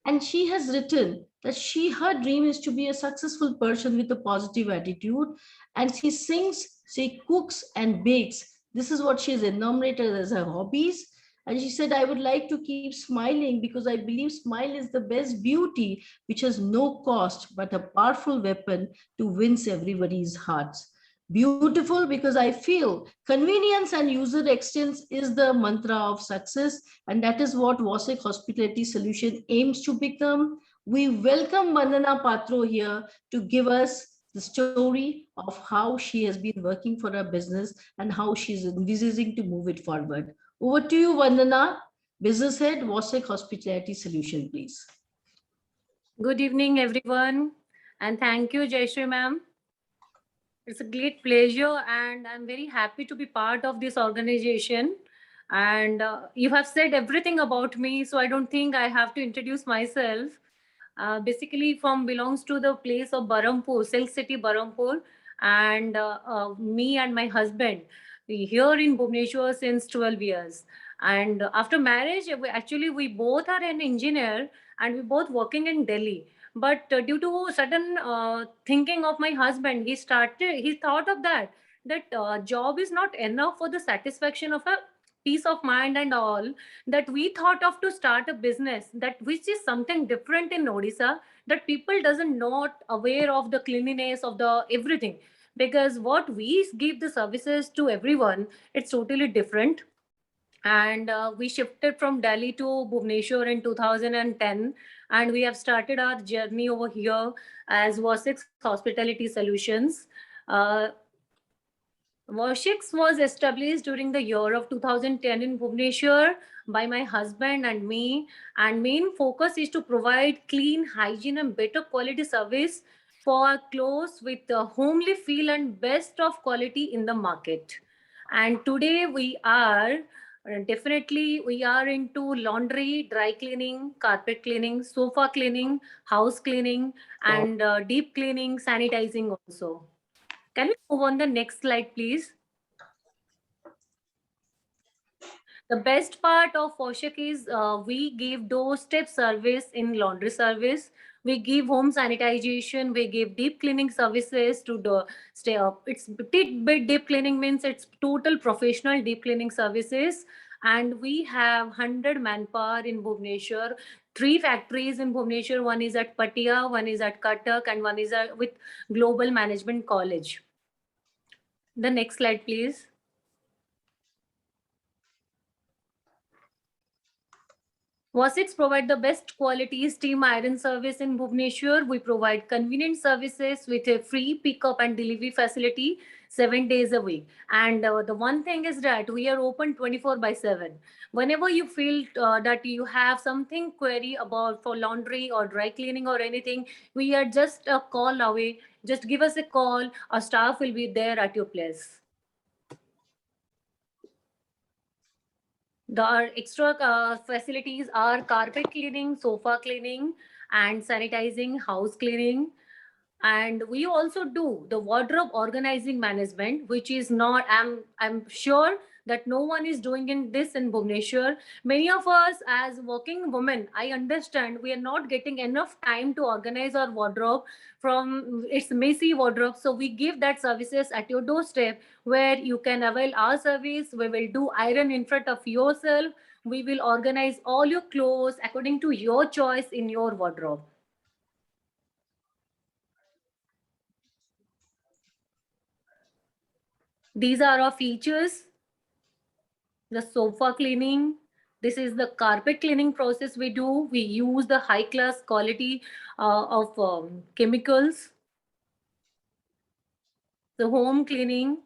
And she has written that her dream is to be a successful person with a positive attitude. And she sings, she cooks and bakes. This is what she has enumerated as her hobbies. And she said, I would like to keep smiling because I believe smile is the best beauty, which has no cost, but a powerful weapon to win everybody's hearts. Beautiful because I feel convenience and user experience is the mantra of success. And that is what Wasik Hospitality Solution aims to become. We welcome Vandana Patro here to give us the story of how she has been working for her business and how she's envisaging to move it forward. Over to you, Vandana, Business Head, Wasik Hospitality Solution, please. Good evening, everyone. And thank you, Jayshree ma'am. It's a great pleasure, and I'm very happy to be part of this organization. And you have said everything about me, so I don't think I have to introduce myself. Basically, from belongs to the place of Barampur, Silk City, Barampur, and me and my husband we here in Bhubaneswar since 12 years. And after marriage, we both are an engineer, and we both working in Delhi. But due to sudden thinking of my husband, he thought of that job is not enough for the satisfaction of a peace of mind and all, that we thought of to start a business that which is something different in Odisha, that people doesn't not aware of the cleanliness of the everything, because what we give the services to everyone, it's totally different. And we shifted from Delhi to Bhubaneswar in 2010, and we have started our journey over here as Wasix Hospitality Solutions. Washix was established during the year of 2010 in Bhubaneswar by my husband and me, and main focus is to provide clean, hygiene and better quality service for clothes with the homely feel and best of quality in the market. And today we are into laundry, dry cleaning, carpet cleaning, sofa cleaning, house cleaning, and deep cleaning, sanitizing also. Can we move on the next slide, please? The best part of Poshak is we give doorstep service in laundry service. We give home sanitization. We give deep cleaning services to the stay up. It's bit deep cleaning means it's total professional deep cleaning services. And we have 100 manpower in Bhubaneswar. 3 factories in Bhubaneswar. One is at Patia, one is at Cuttack, and one is with Global Management College. The next slide, please. Wasix provide the best quality steam iron service in Bhubaneswar. We provide convenient services with a free pickup and delivery facility 7 days a week. And the one thing is that we are open 24/7. Whenever you feel that you have something query about for laundry or dry cleaning or anything, we are just a call away. Just give us a call. Our staff will be there at your place. The extra facilities are carpet cleaning, sofa cleaning, and sanitizing, house cleaning. And we also do the wardrobe organizing management, which is not, I'm sure that no one is doing in this in Bhubaneswar. Many of us as working women, I understand we are not getting enough time to organize our wardrobe from its messy wardrobe. So we give that services at your doorstep where you can avail our service. We will do iron in front of yourself. We will organize all your clothes according to your choice in your wardrobe. These are our features. The sofa cleaning. This is the carpet cleaning process we do. We use the high class quality of chemicals. The home cleaning.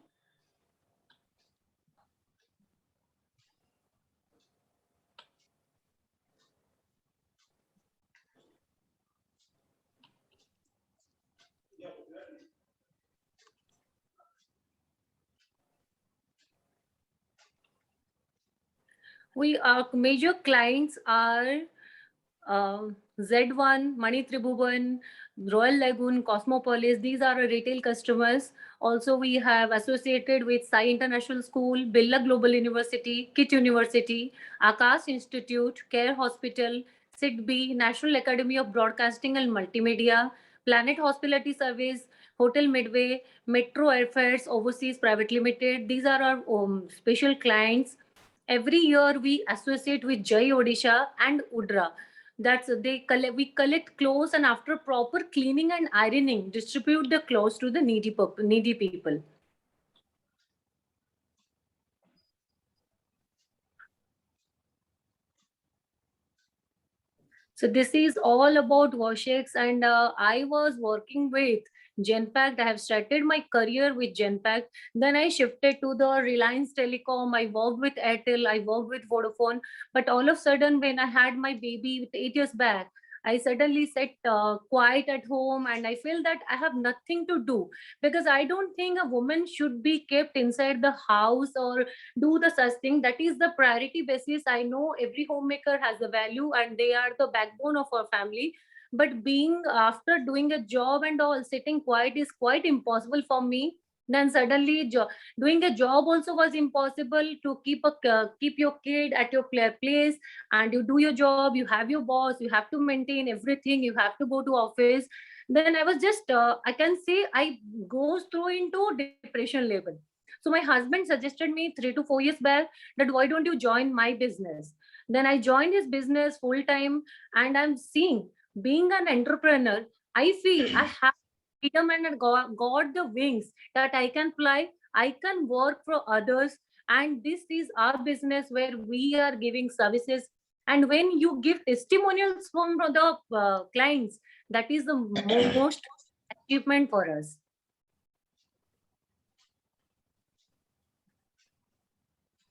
Our major clients are Z1, Mani Tribhuvan, Royal Lagoon, Cosmopolis. These are our retail customers. Also, we have associated with Sai International School, Birla Global University, KIT University, Akash Institute, Care Hospital, SIDBI, National Academy of Broadcasting and Multimedia, Planet Hospitality Service, Hotel Midway, Metro Airfares Overseas Private Limited. These are our special clients. Every year we associate with Jai Odisha and Udra. That's we collect clothes, and after proper cleaning and ironing, distribute the clothes to the needy people. So this is all about Washex, and I was working with Genpact. I have started my career with Genpact. Then I shifted to the Reliance Telecom. I worked with Airtel. I worked with Vodafone. But all of a sudden, when I had my baby 8 years back, I suddenly sat quiet at home, and I feel that I have nothing to do, because I don't think a woman should be kept inside the house or do the such thing. That is the priority basis. I know every homemaker has a value and they are the backbone of our family, but being after doing a job and all, sitting quiet is quite impossible for me. Then suddenly doing a job also was impossible, to keep your kid at your place, and you do your job, you have your boss, you have to maintain everything, you have to go to office. Then I was just I can say I goes through into depression level. So my husband suggested me 3 to 4 years back that why don't you join my business? Then I joined his business full time, and I'm seeing, being an entrepreneur, I feel I have freedom and I got the wings that I can fly, I can work for others. And this is our business where we are giving services. And when you give testimonials from the clients, that is the most achievement for us.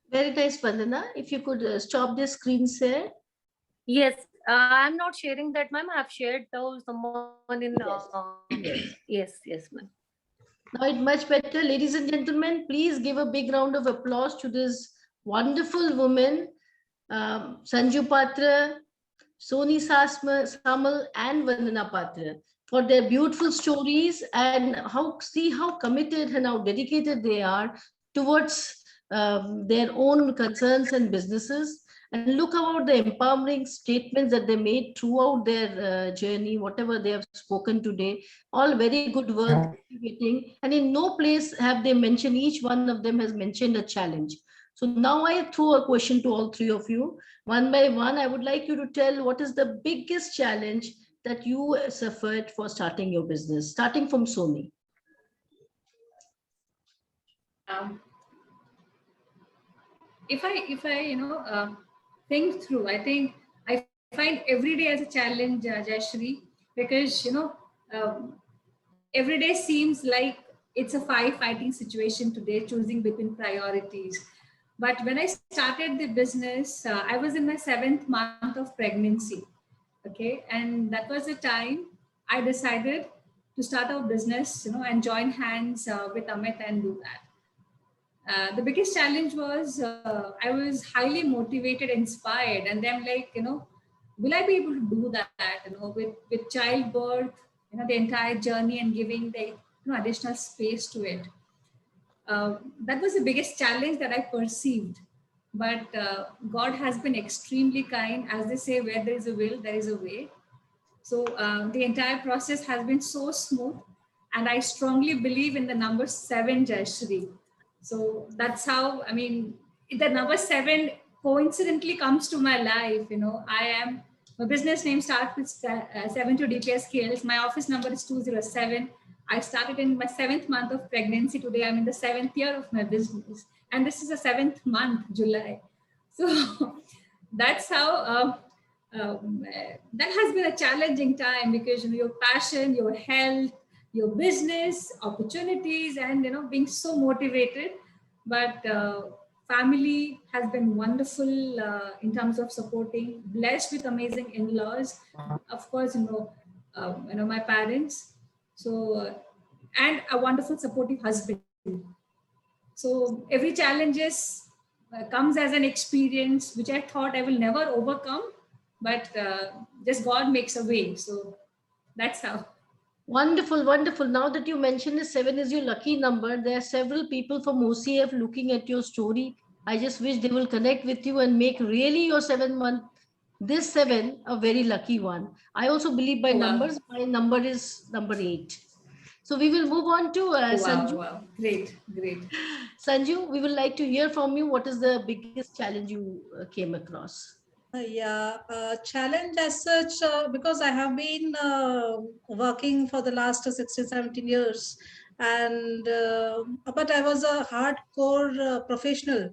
Very nice, Vandana. If you could stop the screen share. Yes, I'm not sharing that, ma'am. I've shared those someone in. Yes, ma'am. Now it's much better. Ladies and gentlemen, please give a big round of applause to this wonderful woman, Sanju Patra, Soni Samal, and Vandana Patra, for their beautiful stories, and how committed and how dedicated they are towards their own concerns and businesses. And look about the empowering statements that they made throughout their journey, whatever they have spoken today. All very good work. And in no place have they mentioned, each one of them has mentioned a challenge. So now I throw a question to all three of you. One by one, I would like you to tell what is the biggest challenge that you suffered for starting your business, starting from Soni. If I think through, I think I find every day as a challenge, Jayashree, because every day seems like it's a fighting situation today, choosing between priorities. But when I started the business, I was in my 7th month of pregnancy. Okay. And that was the time I decided to start our business, and join hands with Amit and do that. The biggest challenge was I was highly motivated, inspired, and then like, will I be able to do that? With childbirth, the entire journey and giving the additional space to it. That was the biggest challenge that I perceived. But God has been extremely kind. As they say, where there is a will, there is a way. So the entire process has been so smooth, and I strongly believe in the number 7, Jayashree. So that's how, the number 7 coincidentally comes to my life. My business name starts with 72 DPS scales. My office number is 207. I started in my 7th month of pregnancy. Today I'm in the 7th year of my business. And this is the 7th month, July. So that's how that has been a challenging time, because your passion, your health, your business opportunities, and being so motivated. But family has been wonderful in terms of supporting, blessed with amazing in-laws, of course, my parents, so and a wonderful supportive husband. So every challenges comes as an experience which I thought I will never overcome, but just God makes a way. So that's how. Wonderful, wonderful. Now that you mentioned the 7 is your lucky number, there are several people from OCF looking at your story. I just wish they will connect with you and make really your 7 month, this 7, a very lucky one. I also believe by Oh, wow. numbers. My number is number 8. So we will move on to Oh, wow, Sanju. wow. Great, great. Sanju, we would like to hear from you. What is the biggest challenge you came across? Challenge as such, because I have been working for the last 16, 17 years, and but I was a hardcore professional.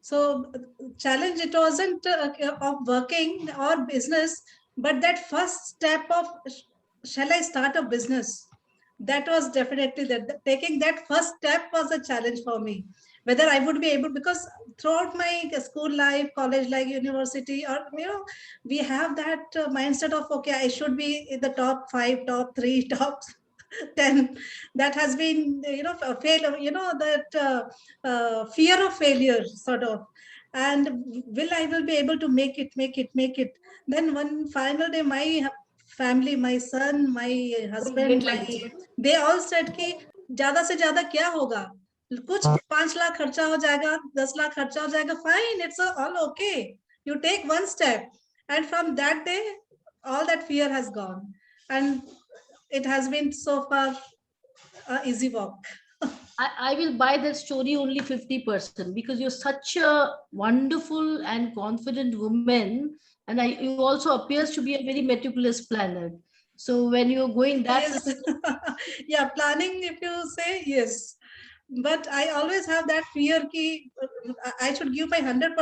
So challenge, it wasn't of working or business, but that first step of shall I start a business? That was definitely that. Taking that first step was a challenge for me. Whether I would be able, because throughout my school life, college life, university, or we have that mindset of, okay, I should be in the top 5, top 3, top 10. That has been a fail, that fear of failure, sort of. And I will be able to make it. Then one final day, my family, my son, my husband, they all said कि ज्यादा से ज्यादा क्या होगा, कुछ 5 लाख खर्चा हो जाएगा, 10 लाख खर्चा हो जाएगा, fine, it's all okay, you take one step. And from that day, all that fear has gone, and it has been so far easy walk. I will buy that story only 50% because you're such a wonderful and confident woman, and you also appears to be a very meticulous planner. So when you're going that, Yes. Yeah, planning, if you say, yes. But I always have that fear ki I should give my 100%.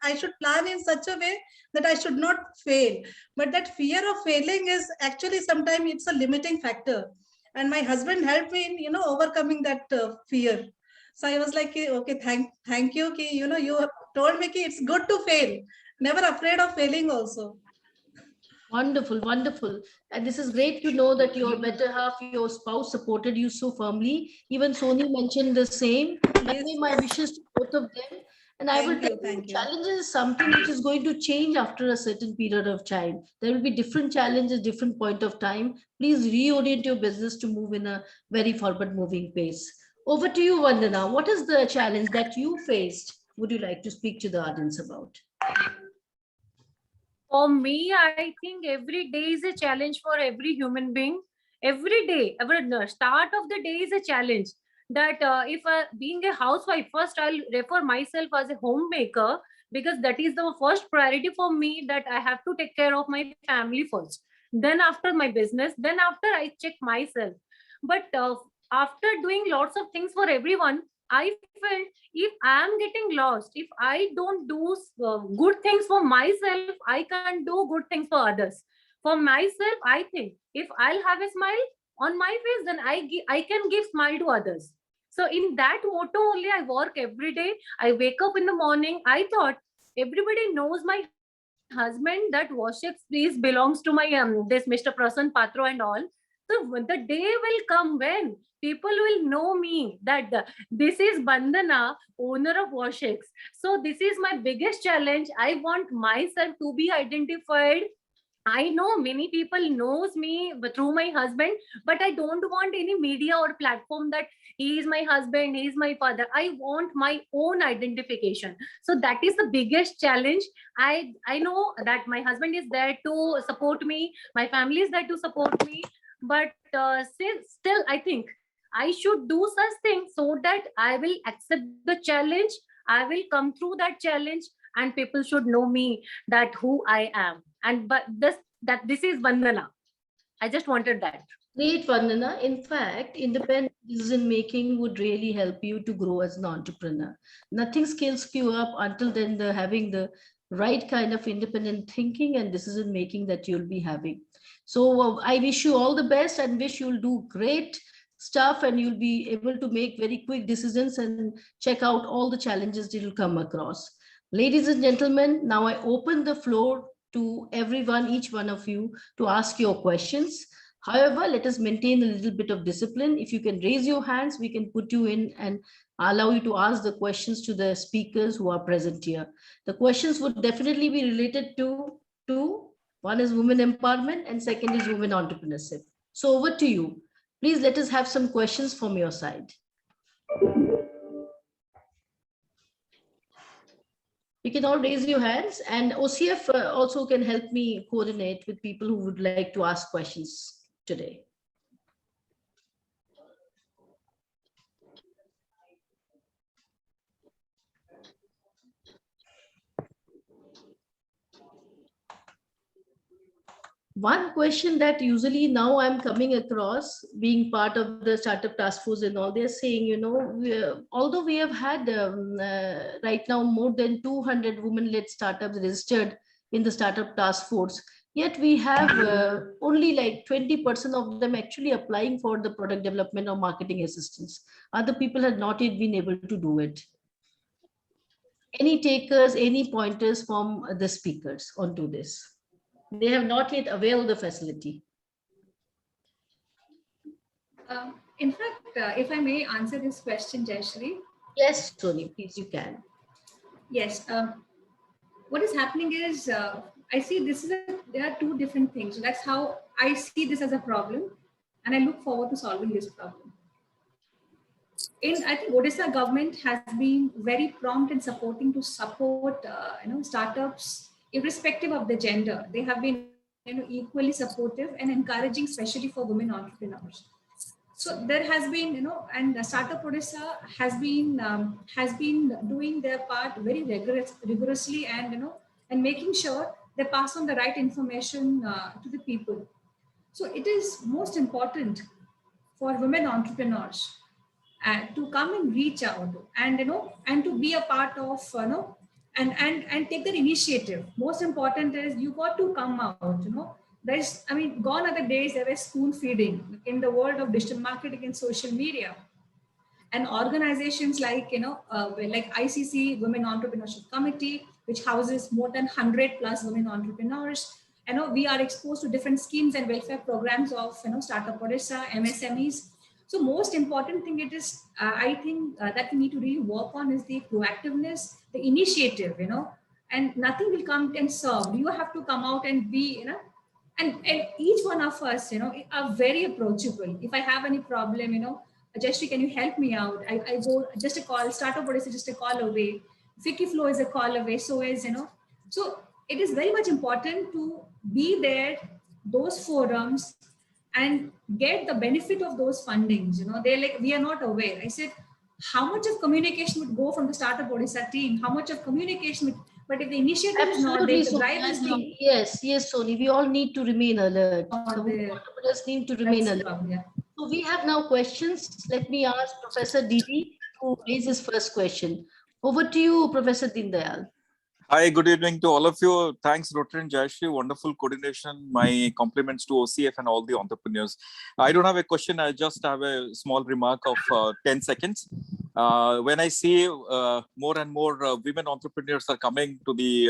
I should plan in such a way that I should not fail. But that fear of failing is actually sometimes it's a limiting factor. And my husband helped me in overcoming that fear. So I was like, okay, thank you ki you told me ki it's good to fail. Never afraid of failing also. wonderful, wonderful. And this is great to know that your better half, your spouse supported you so firmly. Even Sony mentioned the same. Yes. My wishes to both of them. And I will tell you, challenges is something which is going to change after a certain period of time. There will be different challenges, different point of time. Please reorient your business to move in a very forward moving pace. Over to you, Vandana. What is the challenge that you faced? Would you like to speak to the audience about? For me, I think every day is a challenge for every human being. Every day, the start of the day is a challenge. That if being a housewife, first I'll refer myself as a homemaker, because that is the first priority for me, that I have to take care of my family first. Then after my business, then after I check myself. But after doing lots of things for everyone, I felt if I am getting lost, if I don't do good things for myself, I can't do good things for others. For myself, I think if I'll have a smile on my face, then I can give smile to others. So in that motto only I work every day. I wake up in the morning. I thought everybody knows my husband that Washex please belongs to my this Mr. Prasan Patro and all. So the day will come when people will know me that this is Bandana, owner of Washex. So this is my biggest challenge. I want myself to be identified. I know many people knows me through my husband, but I don't want any media or platform that he is my husband, he is my father. I want my own identification. So that is the biggest challenge. I know that my husband is there to support me, my family is there to support me, but still I think I should do such things so that I will accept the challenge. I will come through that challenge, and people should know me that who I am. And but this is Vandana. I just wanted that. Great, Vandana. In fact, independent decision making would really help you to grow as an entrepreneur. Nothing scales you up until then having the right kind of independent thinking and decision making that you'll be having. So I wish you all the best and wish you'll do great stuff and you'll be able to make very quick decisions and check out all the challenges that you'll come across. Ladies and gentlemen, now I open the floor to everyone, each one of you, to ask your questions. However, let us maintain a little bit of discipline. If you can raise your hands, we can put you in and allow you to ask the questions to the speakers who are present here. The questions would definitely be related to two. One is women empowerment and second is women entrepreneurship. So over to you. Please let us have some questions from your side. You can all raise your hands, and OCF also can help me coordinate with people who would like to ask questions today. One question that usually now I'm coming across, being part of the startup task force and all, they're saying, you know, although we have had right now more than 200 women-led startups registered in the startup task force, yet we have only like 20% of them actually applying for the product development or marketing assistance. Other people have not yet been able to do it. Any takers, any pointers from the speakers onto this? They have not yet availed the facility. In fact, if I may answer this question, Jayashree. Yes, Tony, please, you can. Yes. What is happening is, I see there are two different things. So that's how I see this as a problem, and I look forward to solving this problem. I think Odisha government has been very prompt in supporting to support startups irrespective of the gender. They have been equally supportive and encouraging, especially for women entrepreneurs. So there has been and Startup Odisha has been doing their part very rigorously, and and making sure they pass on the right information to the people. So it is most important for women entrepreneurs to come and reach out and and to be a part of and take that initiative. Most important is you got to come out. Gone are the days there was spoon feeding in the world of digital marketing and social media. And organizations like like ICC Women Entrepreneurship Committee, which houses more than 100 plus women entrepreneurs. We are exposed to different schemes and welfare programs of Startup Odisha, MSMEs. So most important thing it is, I think that we need to really work on is the proactiveness, the initiative, and nothing will come and serve. You have to come out and be, and each one of us, are very approachable. If I have any problem, Jayashree, can you help me out? I go just a call. Startup Odisha is just a call away. Wikiflow is a call away. So is So it is very much important to be there, those forums, and get the benefit of those fundings. They're like, we are not aware. I said, how much of communication would go from the Startup Odisha team? How much of communication would, but if the initiative is not there, the drive is not. Yes, Sony, we all need to remain alert. The entrepreneurs need to remain alert. Yeah. So we have now questions. Let me ask Professor Didi to raise his first question. Over to you, Professor Deen Dayal. Hi, good evening to all of you. Thanks, Rotary and Jayashree. Wonderful coordination. My compliments to OCF and all the entrepreneurs. I don't have a question. I just have a small remark of 10 seconds. When I see more and more women entrepreneurs are coming to the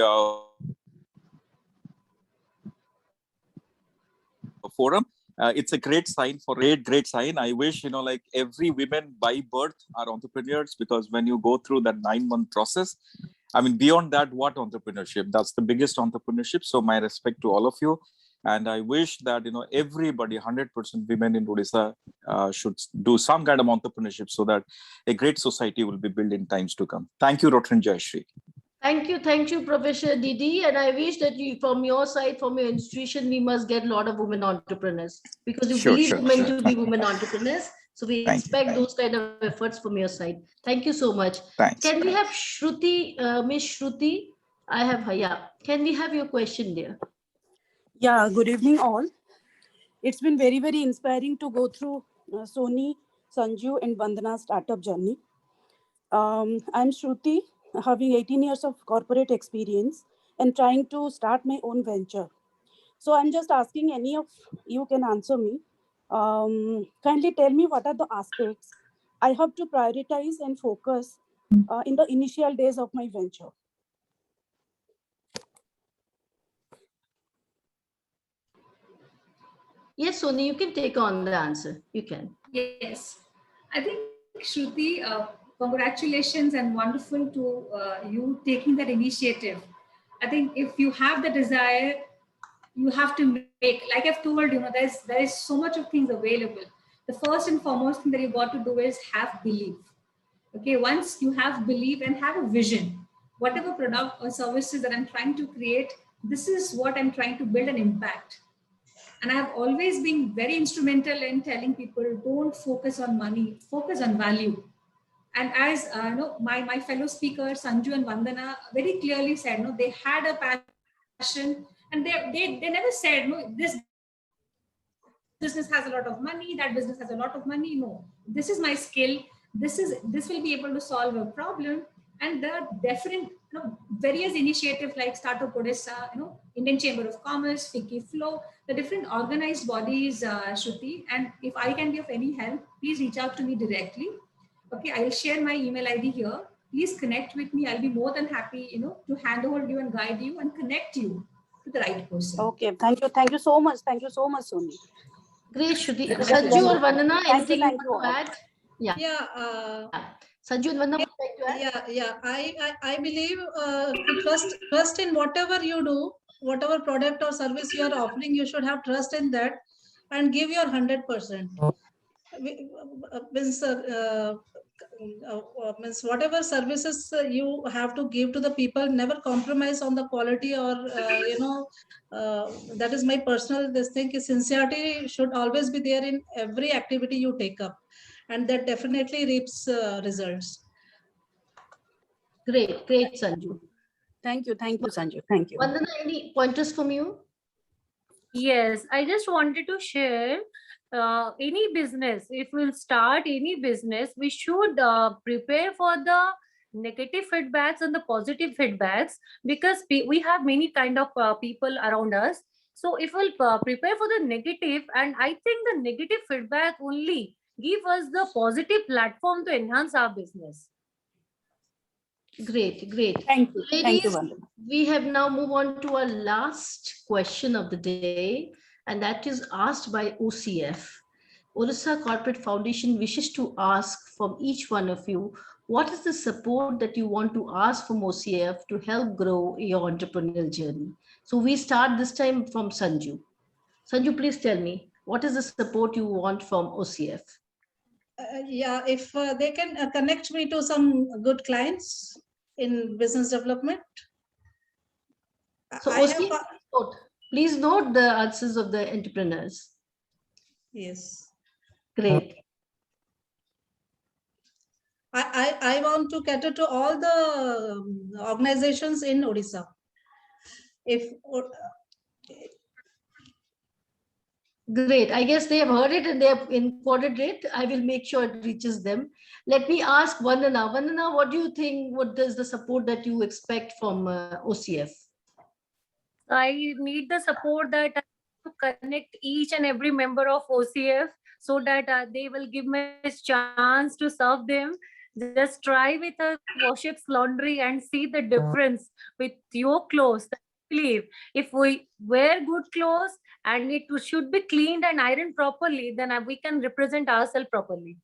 forum, it's a great sign great sign. I wish, like every women by birth are entrepreneurs, because when you go through that 9-month process, beyond that, what entrepreneurship? That's the biggest entrepreneurship. So my respect to all of you. And I wish that, everybody, 100% women in Odisha should do some kind of entrepreneurship, so that a great society will be built in times to come. Thank you, Rotary and Jayashree. Thank you, Professor Didi. And I wish that from your side, from your institution, we must get a lot of women entrepreneurs, because you believe women to be women entrepreneurs. So we expect those kind of efforts from your side. Thank you so much. Thanks. Can we have Shruti, Miss Shruti? Can we have your question there? Yeah, good evening all. It's been very, very inspiring to go through Sony, Sanju and Vandana's startup journey. I'm Shruti, having 18 years of corporate experience and trying to start my own venture. So I'm just asking, any of you can answer me. Kindly tell me what are the aspects I have to prioritize and focus in the initial days of my venture. Yes, Soni, you can take on the answer. You can. Yes, I think Shruti, congratulations and wonderful to you taking that initiative. I think if you have the desire, you have to make, like I've told you, there is so much of things available. The first and foremost thing that you got to do is have belief. Okay, once you have belief and have a vision, whatever product or services that I'm trying to create, this is what I'm trying to build an impact. And I've always been very instrumental in telling people, don't focus on money, focus on value. And as my fellow speakers, Sanju and Vandana, very clearly said, no, they had a passion, and they never said, no, this business has a lot of money, that business has a lot of money. No, this is my skill. This will be able to solve a problem. And there are different, various initiatives like Startup Odisha, Indian Chamber of Commerce, FICCI Flow, the different organized bodies, Shruti. And if I can be of any help, please reach out to me directly. Okay, I'll share my email ID here. Please connect with me. I'll be more than happy, to handhold you and guide you and connect you to the right person. Okay, thank you. Thank you so much. Thank you so much, Soni. Great, Shruti. Yeah. Sanju or Vandana, Thank you, anything thank you want to you. add? Yeah. Yeah. Sanju and Vandana, would you like to add? Yeah. I believe trust in whatever you do, whatever product or service you are offering, you should have trust in that and give your 100%. Means whatever services you have to give to the people, never compromise on the quality or that is my personal this thing is sincerity should always be there in every activity you take up, and that definitely reaps results. Great, Sanju. Thank you, Sanju. Thank you. Vandana, any pointers from you? Yes, I just wanted to share any business, if we'll start any business, we should prepare for the negative feedbacks and the positive feedbacks, because we have many kind of people around us. So if we'll prepare for the negative, and I think the negative feedback only give us the positive platform to enhance our business. Great. Thank you. Thank you, Ladies, Vandana. we have now moved on to our last question of the day, and that is asked by OCF. Odisha Corporate Foundation wishes to ask from each one of you, what is the support that you want to ask from OCF to help grow your entrepreneurial journey? So we start this time from Sanju. Sanju, please tell me, what is the support you want from OCF? If they can connect me to some good clients in business development. So OCF, please note the answers of the entrepreneurs. Yes. Great. I want to cater to all the organizations in Odisha. Great. I guess they have heard it and they have encoded it. I will make sure it reaches them. Let me ask Vandana. Vandana, what do you think? What is the support that you expect from OCF? I need the support that I have to connect each and every member of OCF, so that they will give me a chance to serve them. Just try with a Worship's Laundry and see the difference with your clothes. Believe, if we wear good clothes and it should be cleaned and ironed properly, then we can represent ourselves properly.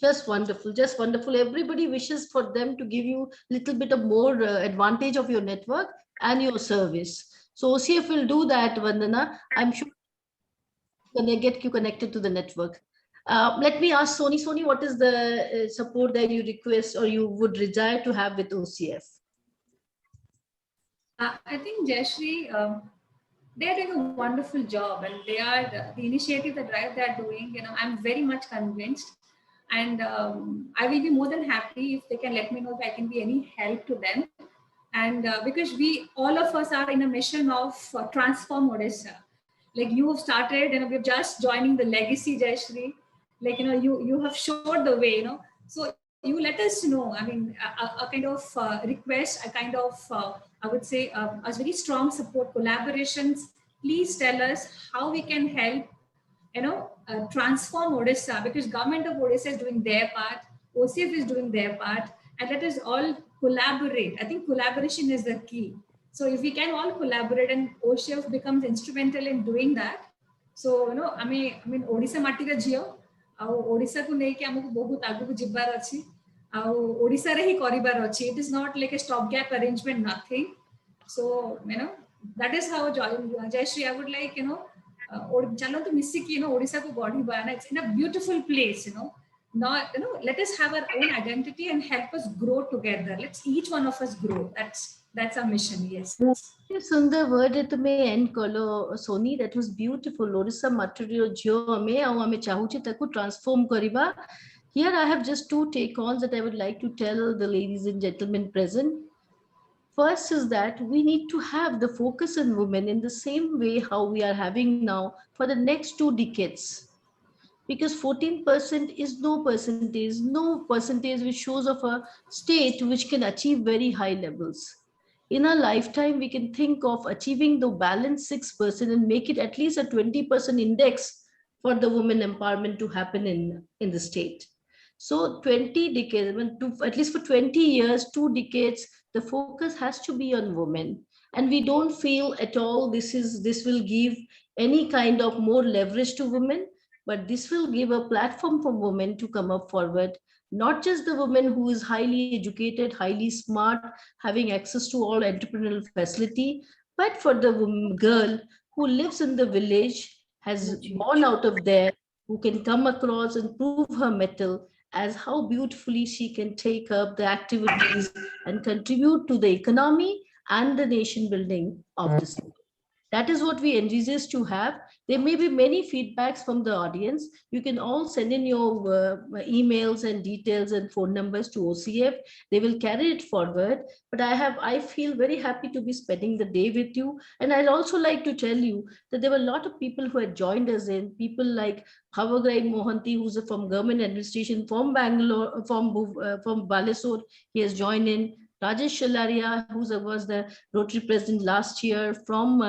Just wonderful, just wonderful. Everybody wishes for them to give you a little bit of more advantage of your network and your service. So OCF will do that, Vandana. I'm sure they get you connected to the network. Let me ask Soni. Soni, what is the support that you request or you would desire to have with OCF? I think Jayashree, they're doing a wonderful job, and they are the initiative that Drive they're doing. I'm very much convinced, and I will be more than happy if they can let me know if I can be any help to them. And because all of us are in a mission of transform Odisha. Like you have started, we're just joining the legacy, Jayashree. Like you have showed the way. So you let us know. I mean, a kind of request, a kind of I would say a very strong support collaborations. Please tell us how we can help, transform Odisha, because government of Odisha is doing their part, OCF is doing their part, and let us all collaborate. I think collaboration is the key. So if we can all collaborate and OCF becomes instrumental in doing that, So I mean Odisha माटी रे झियो आ ओडिशा को नै कि हमको बहुत आगु को जिबार अछि आ ओडिशा रे ही करिबार अछि. It is not like a stopgap arrangement, nothing. So that is how Jayashree, I would like chalo to misiki Odisha ko gadiba, and it's in a beautiful place. Now let us have our own identity and help us grow together. Let's each one of us grow. That's our mission. Yes. Sundar word तुमे end कलो Sony, that was beautiful. Odisha material जो हमें चाहूचे ताको transform करिबा. Here I have just two take-ons that I would like to tell the ladies and gentlemen present. First is that we need to have the focus on women in the same way how we are having now for the next 2 decades. Because 14% is no percentage which shows of a state which can achieve very high levels. In our lifetime, we can think of achieving the balance 6% and make it at least a 20% index for the women empowerment to happen in the state. So 20 decades, at least for 20 years, 2 decades, the focus has to be on women. And we don't feel at all this will give any kind of more leverage to women, but this will give a platform for women to come up forward. Not just the woman who is highly educated, highly smart, having access to all entrepreneurial facility, but for the girl who lives in the village, has born out of there, who can come across and prove her mettle as how beautifully she can take up the activities and contribute to the economy and the nation building of the state. That is what we envisage to have. There may be many feedbacks from the audience. You can all send in your emails and details and phone numbers to OCF. They will carry it forward. But I feel very happy to be spending the day with you. And I'd also like to tell you that there were a lot of people who had joined us in, people like Havagrai Mohanty, who's from government administration from Bangalore, from Balesur. He has joined in. Rajesh Shalaria, who was the Rotary president last year from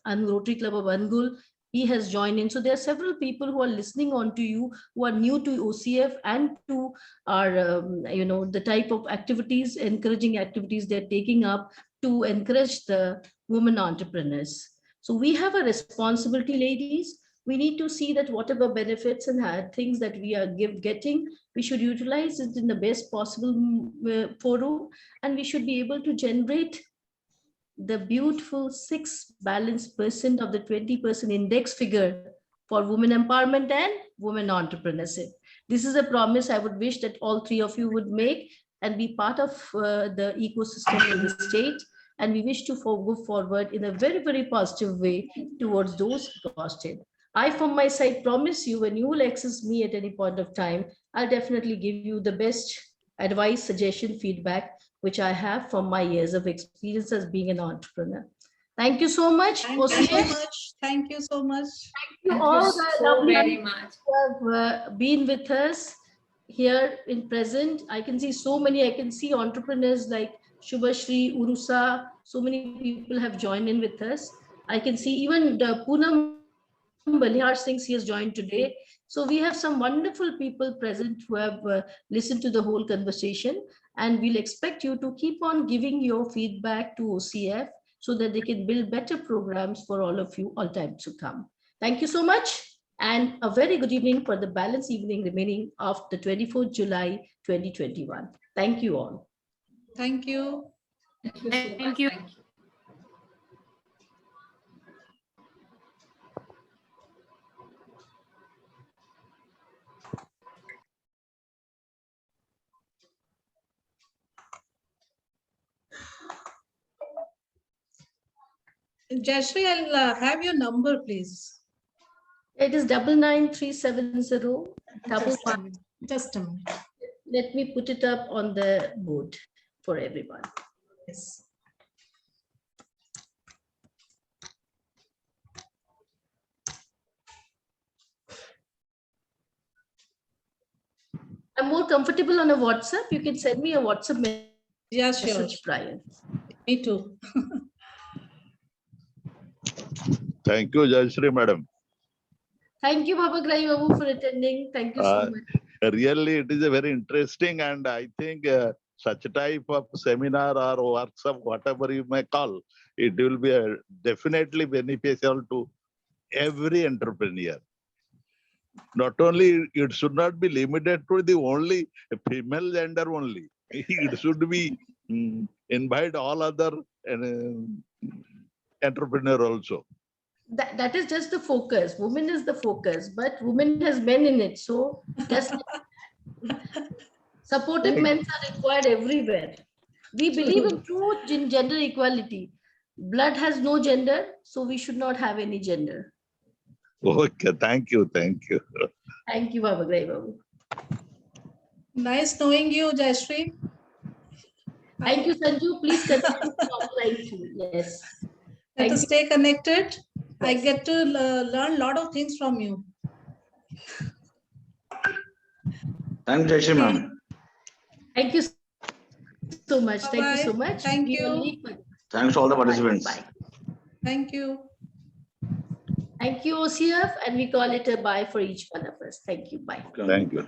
Rotary Club of Angul, he has joined in. So there are several people who are listening on to you, who are new to OCF and to our, the type of activities, encouraging activities they're taking up to encourage the women entrepreneurs. So we have a responsibility, ladies. We need to see that whatever benefits and things that we are getting, we should utilize it in the best possible forum, and we should be able to generate the beautiful 6 balanced percent of the 20% index figure for women empowerment and women entrepreneurship. This is a promise I would wish that all 3 of you would make and be part of the ecosystem in the state. And we wish to go forward in a very, very positive way towards those costed. I, from my side, promise you, when you will access me at any point of time, I'll definitely give you the best advice, suggestion, feedback, which I have from my years of experience as being an entrepreneur. Thank you so much. Thank you so much. Thank you so much. Thank you all so very much who have been with us here in present. I can see so many. I can see entrepreneurs like Shubhashri, Urusa. So many people have joined in with us. I can see even the Poonam Balihar Singh, he has joined today. So we have some wonderful people present who have listened to the whole conversation, and we'll expect you to keep on giving your feedback to OCF so that they can build better programs for all of you all time to come. Thank you so much, and a very good evening for the balanced evening remaining of the 24th July 2021. Thank you all. Thank you. Thank you. Jayashree, I'll have your number, please. It is 99370 Just a minute. Let me put it up on the board for everyone. Yes. I'm more comfortable on a WhatsApp. You can send me a WhatsApp message, sure. Brian. Me too. Thank you, Jayashree, madam. Thank you, Bhabagrai Babu, for attending. Thank you so much. Really, it is a very interesting, and I think such type of seminar or workshop, whatever you may call, it will be definitely beneficial to every entrepreneur. Not only, it should not be limited to the only female gender only. It should be invite all other entrepreneur also. That is just the focus. Woman is the focus, but woman has men in it. So just supportive men are required everywhere. We believe in true gender equality. Blood has no gender, so we should not have any gender. Okay, thank you, thank you. Thank you, Baba Grai Babu. Nice knowing you, Jayashree. Thank you, Sanju. Please continue offline too. Yes. Let us stay connected. I Yes. get to learn a lot of things from you. Thank you, Jayashree ma'am. Thank you so much. Thank you so Bye-bye. much. Thank We you. only- Thanks to all the participants. Bye. Thank you. Thank you, OCF, and we call it a bye for each one of us. Thank you. Bye. Thank you.